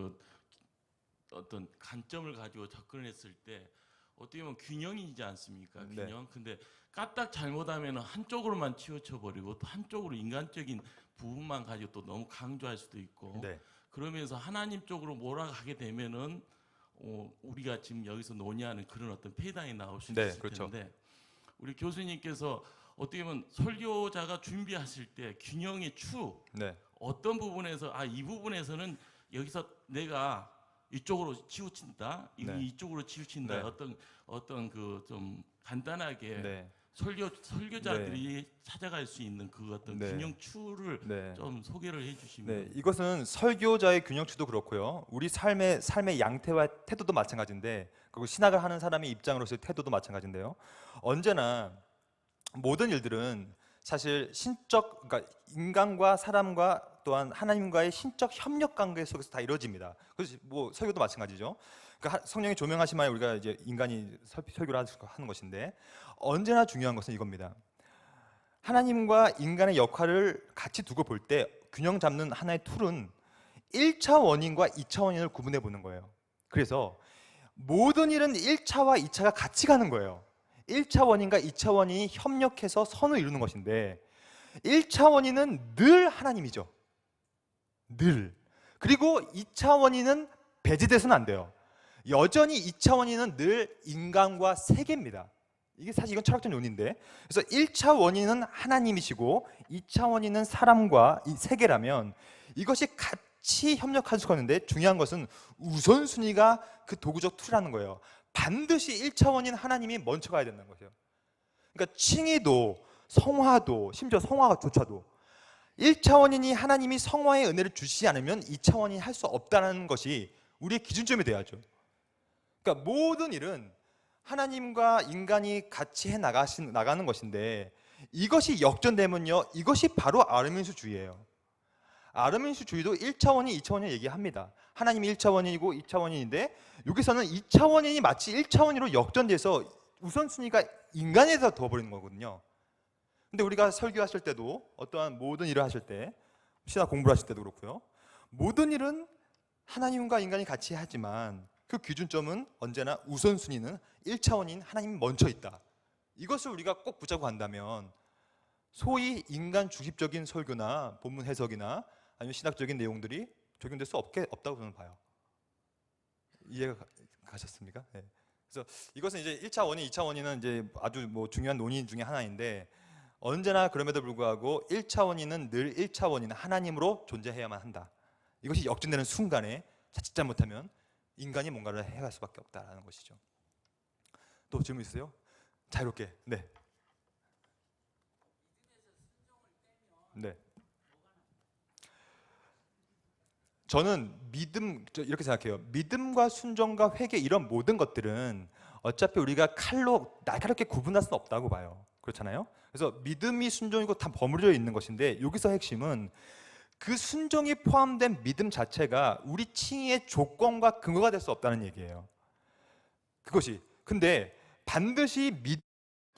관점을 가지고 접근했을 때 어떻게 보면 균형이지 않습니까? 네. 균형. 근데 까딱 잘못하면 한쪽으로만 치우쳐 버리고 또 한쪽으로 인간적인 부분만 가지고 또 너무 강조할 수도 있고, 네. 그러면서 하나님 쪽으로 몰아가게 되면은 우리가 지금 여기서 논의하는 그런 어떤 폐당이 나올 수도 네, 있을 그렇죠. 텐데, 우리 교수님께서 어떻게 보면 설교자가 준비하실 때 균형의 추, 네. 어떤 부분에서 이 부분에서는 여기서 내가 이쪽으로 치우친다, 네. 이쪽으로 치우친다, 네. 어떤 그 좀 간단하게 네. 설교자들이 찾아갈 수 있는 그 어떤 네. 균형 추를 네. 좀 소개를 해주시면. 네, 이것은 설교자의 균형추도 그렇고요, 우리 삶의 양태와 태도도 마찬가지인데, 그리고 신학을 하는 사람의 입장으로서의 태도도 마찬가지인데요, 언제나 모든 일들은 사실 그러니까 인간과 사람과 또한 하나님과의 신적 협력 관계 속에서 다 이루어집니다. 그래서 뭐 설교도 마찬가지죠. 그러니까 성령이 조명하신 만에 우리가 이제 인간이 설교를 하는 것인데, 언제나 중요한 것은 이겁니다. 하나님과 인간의 역할을 같이 두고 볼 때 균형 잡는 하나의 툴은 1차 원인과 2차 원인을 구분해 보는 거예요. 그래서 모든 일은 1차와 2차가 같이 가는 거예요. 1차 원인과 2차 원인이 협력해서 선을 이루는 것인데, 1차 원인은 늘 하나님이죠. 늘. 그리고 2차 원인은 배제돼서는 안 돼요. 여전히 2차 원인은 늘 인간과 세계입니다. 이게 사실 이건 철학적 논인데, 그래서 1차 원인은 하나님이시고 2차 원인은 사람과 이 세계라면 이것이 같이 협력할 수가 있는데, 중요한 것은 우선순위가 그 도구적 툴이라는 거예요. 반드시 1차 원인 하나님이 먼저 가야 된다는 거죠. 그러니까 칭의도 성화도 심지어 성화조차도 1차 원인이 하나님이 성화의 은혜를 주시지 않으면 2차 원인이 할 수 없다는 것이 우리의 기준점이 돼야죠. 그러니까 모든 일은 하나님과 인간이 같이 해 나가는 것인데, 이것이 역전되면요, 이것이 바로 아르민수주의예요. 아르민수주의도 1차 원인, 2차 원인 얘기합니다. 하나님이 1차 원인이고 2차 원인인데, 여기서는 2차 원인이 마치 1차 원인으로 역전돼서 우선순위가 인간에서 둬버리는 거거든요. 근데 우리가 설교하실 때도, 어떠한 모든 일을 하실 때, 신학 공부를 하실 때도 그렇고요, 모든 일은 하나님과 인간이 같이 하지만 그 기준점은 언제나 우선순위는 1차원인 하나님이 먼저 있다. 이것을 우리가 꼭 붙잡고 간다면 소위 인간 중심적인 설교나 본문 해석이나 아니면 신학적인 내용들이 적용될 수 없다고 저는 봐요. 이해가 가셨습니까? 네. 그래서 이것은 이제 1차 원인, 2차 원인은 이제 아주 뭐 중요한 논의 중에 하나인데, 언제나 그럼에도 불구하고 1차 원인은 늘 1차 원인은 하나님으로 존재해야만 한다. 이것이 역전되는 순간에 자칫 잘못하면 인간이 뭔가를 해갈 수밖에 없다라는 것이죠. 또 질문 있으세요? 자유롭게. 네. 네. 저는 이렇게 생각해요. 믿음과 순종과 회개, 이런 모든 것들은 어차피 우리가 칼로 날카롭게 구분할 수는 없다고 봐요. 그렇잖아요. 그래서 믿음이 순종이고 다 버무려 있는 것인데, 여기서 핵심은 그 순종이 포함된 믿음 자체가 우리 칭의의 조건과 근거가 될 수 없다는 얘기예요. 그것이. 근데 반드시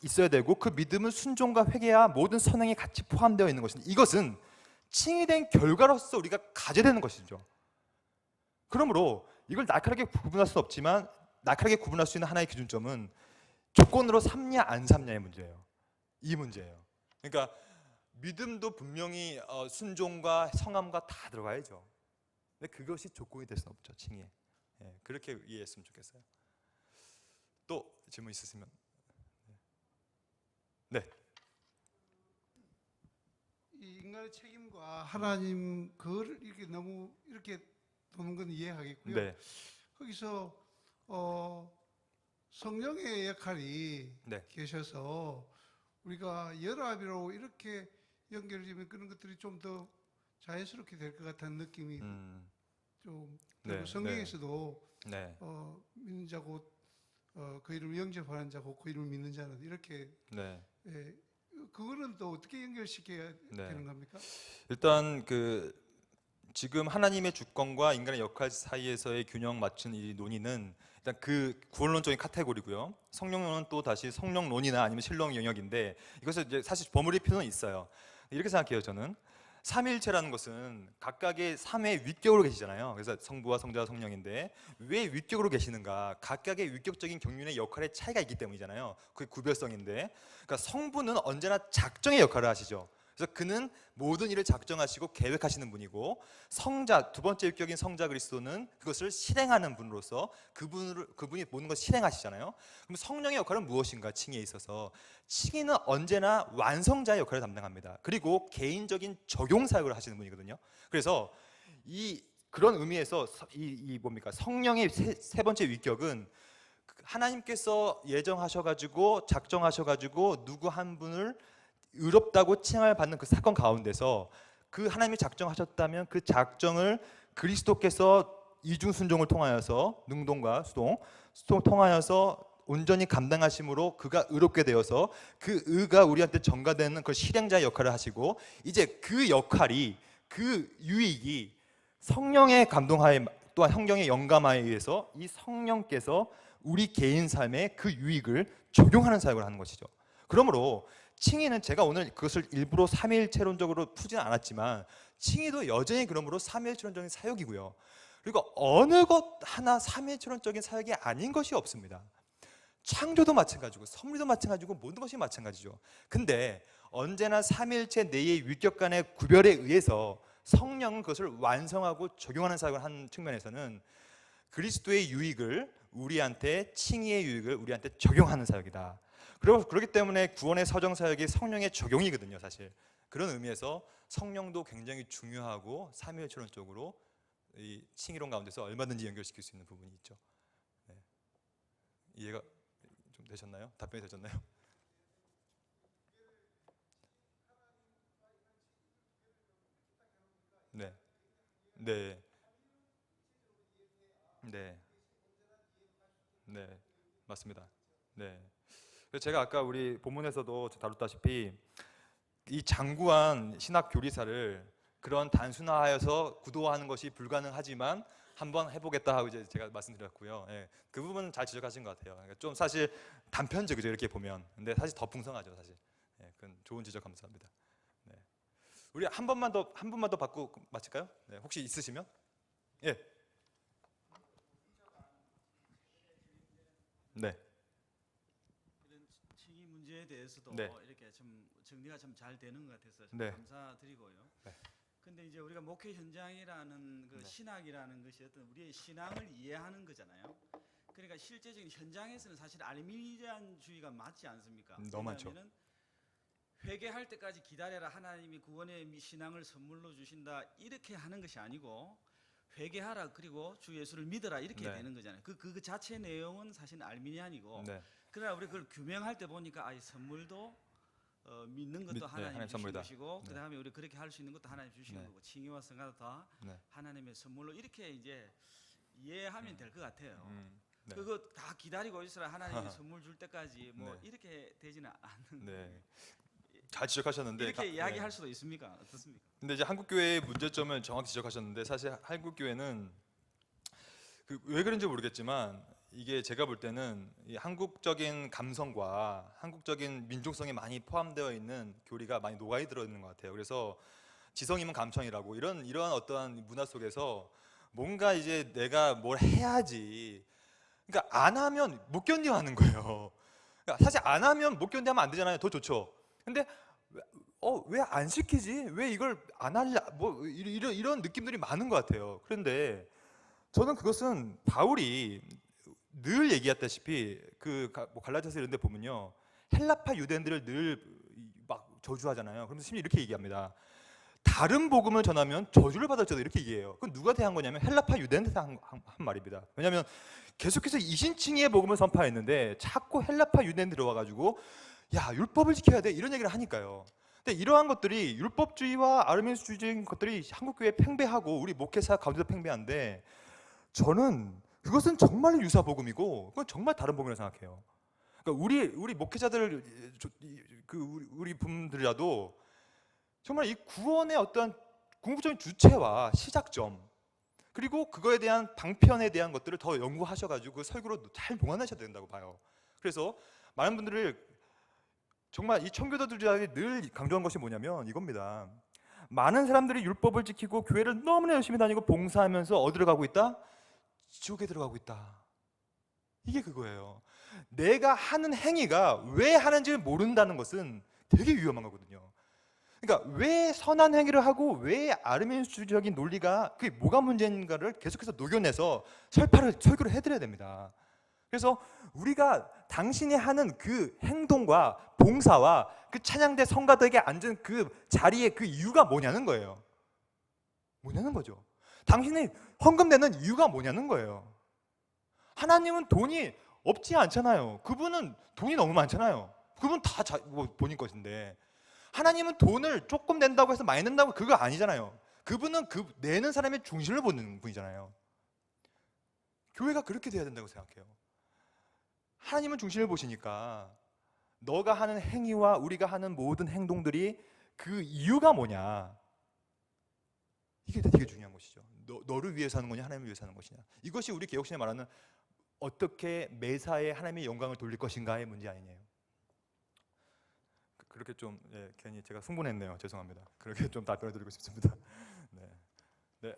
있어야 되고, 그 믿음은 순종과 회개와 모든 선행이 같이 포함되어 있는 것인데, 이것은 칭의된 결과로서 우리가 가져야 되는 것이죠. 그러므로 이걸 날카롭게 구분할 수는 없지만, 날카롭게 구분할 수 있는 하나의 기준점은 조건으로 삼냐 안 삼냐의 문제예요. 이 문제예요. 그러니까 믿음도 분명히 순종과 성함과 다 들어가야죠. 근데 그것이 조건이 될 수는 없죠, 칭의에. 예, 그렇게 이해했으면 좋겠어요. 또 질문 있으시면. 네. 이 인간의 책임과 하나님 그걸 이렇게 너무 이렇게 도는 건 이해하겠고요. 네. 거기서 성령의 역할이 네. 계셔서 우리가 열합이라고 이렇게 연결되면 그런 것들이 좀 더 자연스럽게 될 것 같은 느낌이 좀 네, 성경에서도 네. 믿는 자고 그 이름을 영접하는 자고 그 이름을 믿는 자는 이렇게 네. 그거는 또 어떻게 연결시켜야 네. 되는 겁니까? 일단 지금 하나님의 주권과 인간의 역할 사이에서의 균형 맞춘 이 논의는 일단 그 구원론적인 카테고리고요. 성령론은 또 다시 성령론이나 아니면 신령 영역인데, 이것을 이제 사실 버무릴 필요는 있어요. 이렇게 생각해요, 저는. 삼위일체라는 것은 각각의 삼의 위격으로 계시잖아요. 그래서 성부와 성자와 성령인데, 왜 위격으로 계시는가? 각각의 위격적인 경륜의 역할의 차이가 있기 때문이잖아요. 그게 구별성인데, 그러니까 성부는 언제나 작정의 역할을 하시죠. 그래서 그는 모든 일을 작정하시고 계획하시는 분이고, 성자, 두 번째 위격인 성자 그리스도는 그것을 실행하는 분으로서 그분이 모든 것을 실행하시잖아요. 그럼 성령의 역할은 무엇인가? 칭의에 있어서 칭의는 언제나 완성자의 역할을 담당합니다. 그리고 개인적인 적용 사역을 하시는 분이거든요. 그래서 그런 의미에서 뭡니까? 성령의 세 번째 위격은 하나님께서 예정하셔가지고 작정하셔가지고 누구 한 분을 의롭다고 칭함을 받는 그 사건 가운데서, 그 하나님이 작정하셨다면 그 작정을 그리스도께서 이중 순종을 통하여서, 능동과 수동 통하여서 온전히 감당하심으로 그가 의롭게 되어서 그 의가 우리한테 전가되는 그 실행자의 역할을 하시고, 이제 그 역할이, 그 유익이 성령의 감동하에, 또한 성령의 영감하에 의해서 이 성령께서 우리 개인 삶에 그 유익을 적용하는 사역을 하는 것이죠. 그러므로 칭의는, 제가 오늘 그것을 일부러 삼위일체론적으로 푸지는 않았지만, 칭의도 여전히 그러므로 삼위일체론적인 사역이고요. 그리고 어느 것 하나 삼위일체론적인 사역이 아닌 것이 없습니다. 창조도 마찬가지고 섭리도 마찬가지고 모든 것이 마찬가지죠. 근데 언제나 삼위일체 내의 위격 간의 구별에 의해서 성령은 그것을 완성하고 적용하는 사역을 하는 측면에서는 그리스도의 유익을 우리한테, 칭의의 유익을 우리한테 적용하는 사역이다. 그렇기 때문에 구원의 서정 사역이 성령의 적용이거든요, 사실. 그런 의미에서 성령도 굉장히 중요하고 삼위일체론적으로 이 칭의론 가운데서 얼마든지 연결시킬 수 있는 부분이 있죠. 네. 이해가 좀 되셨나요? 답변이 되셨나요? 네, 네, 네, 네, 맞습니다. 네. 그래서 제가 아까 우리 본문에서도 다뤘다시피 이 장구한 신학 교리사를 그런 단순화하여서 구도화하는 것이 불가능하지만 한번 해보겠다 하고 이제 제가 말씀드렸고요. 예, 그 부분은 잘 지적하신 것 같아요. 그러니까 좀 사실 단편적이죠, 이렇게 보면. 근데 사실 더 풍성하죠, 사실. 예, 그건 좋은 지적 감사합니다. 네. 우리 한 번만 더 받고 마칠까요? 네, 혹시 있으시면? 예. 네. 이런 칭의 문제에 대해서도 네. 이렇게 좀 정리가 좀 잘 되는 것 같아서 참 네. 감사드리고요. 네. 근데 이제 우리가 목회 현장이라는 그 네. 신학이라는 것이 어떤 우리의 신앙을 이해하는 거잖아요. 그러니까 실제적인 현장에서는 사실 알미니안주의가 맞지 않습니까? 너무 많죠. 왜냐하면은 회개할 때까지 기다려라, 하나님이 구원의 신앙을 선물로 주신다, 이렇게 하는 것이 아니고 회개하라, 그리고 주 예수를 믿어라, 이렇게 네. 되는 거잖아요. 그 자체 내용은 사실 알미니안이고, 네. 그러나 우리 그걸 규명할 때 보니까 이 선물도 믿는 것도 네, 하나님 하나님 주신 선물이다. 것이고, 네. 그다음에 우리 그렇게 할 수 있는 것도 하나님 주신 네. 거고, 칭의와 성가도 다 네. 하나님의 선물로, 이렇게 이제 이해하면 될 것 같아요. 네. 그거 다 기다리고 있으라, 하나님이 선물 줄 때까지 뭐 네. 이렇게 되지는 않는. 네. 잘 지적하셨는데 이렇게 이야기할 네. 수도 있습니까? 어떻습니까? 근데 이제 한국 교회의 문제점을 정확히 지적하셨는데, 사실 한국 교회는 왜 그런지 모르겠지만 이게 제가 볼 때는 이 한국적인 감성과 한국적인 민족성이 많이 포함되어 있는 교리가 많이 녹아 들어 있는 것 같아요. 그래서 지성이면 감청이라고 이런 어떠한 문화 속에서 뭔가 이제 내가 뭘 해야지, 그러니까 안 하면 못 견뎌 하는 거예요. 그러니까 사실 안 하면 못 견뎌 하면 안 되잖아요. 더 좋죠. 근데 왜 안 시키지? 왜 이걸 안 할래? 뭐 이런 느낌들이 많은 것 같아요. 그런데 저는 그것은 바울이 늘 얘기했다시피 뭐 갈라디아서 이런 데 보면요, 헬라파 유대인들을 늘 막 저주하잖아요. 그러면서 심지어 이렇게 얘기합니다. 다른 복음을 전하면 저주를 받을지도, 이렇게 얘기해요. 그건 누가 대한 거냐면 헬라파 유대인들한테 한 말입니다. 왜냐하면 계속해서 이신칭의의 복음을 선포했는데 자꾸 헬라파 유대인들이 와가지고 야, 율법을 지켜야 돼, 이런 얘기를 하니까요. 근데 이러한 것들이, 율법주의와 아르미니스주의적인 것들이 한국교회에 팽배하고 우리 목회사 가운데도 팽배한데, 저는 그것은 정말 유사 복음이고 그건 정말 다른 복음이라고 생각해요. 그러니까 우리 목회자들, 우리 분들이라도 정말 이 구원의 어떤 궁극적인 주체와 시작점, 그리고 그거에 대한 방편에 대한 것들을 더 연구하셔가지고 그 설교로 잘 봉안하셔야 된다고 봐요. 그래서 많은 분들을, 정말 이 청교도들이 늘 강조한 것이 뭐냐면 이겁니다. 많은 사람들이 율법을 지키고 교회를 너무나 열심히 다니고 봉사하면서 어디로 가고 있다? 지옥에 들어가고 있다. 이게 그거예요. 내가 하는 행위가 왜 하는지를 모른다는 것은 되게 위험한 거거든요. 그러니까 왜 선한 행위를 하고 왜 아르미니스주의적인 논리가 그게 뭐가 문제인가를 계속해서 녹여내서 설교를 해드려야 됩니다. 그래서 우리가 당신이 하는 그 행동과 봉사와 그 찬양대 성가덕에 앉은 그 자리에 그 이유가 뭐냐는 거예요. 뭐냐는 거죠. 당신이 헌금 내는 이유가 뭐냐는 거예요. 하나님은 돈이 없지 않잖아요. 그분은 돈이 너무 많잖아요. 그분 다 본인 것인데, 하나님은 돈을 조금 낸다고 해서 많이 낸다고 그거 아니잖아요. 그분은 그 내는 사람의 중심을 보는 분이잖아요. 교회가 그렇게 돼야 된다고 생각해요. 하나님은 중심을 보시니까 너가 하는 행위와 우리가 하는 모든 행동들이 그 이유가 뭐냐, 이게 되게 중요한 것이죠. 너를 위해서 하는 거냐 하나님을 위해서 하는 것이냐. 이것이 우리 개혁신에 말하는 어떻게 매사에 하나님의 영광을 돌릴 것인가의 문제 아니냐요. 그렇게 좀 괜히 제가 흥분했네요. 죄송합니다. 그렇게 좀 답변을 드리고 싶습니다. 네.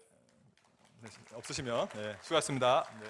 없으시면 수고하셨습니다. 네.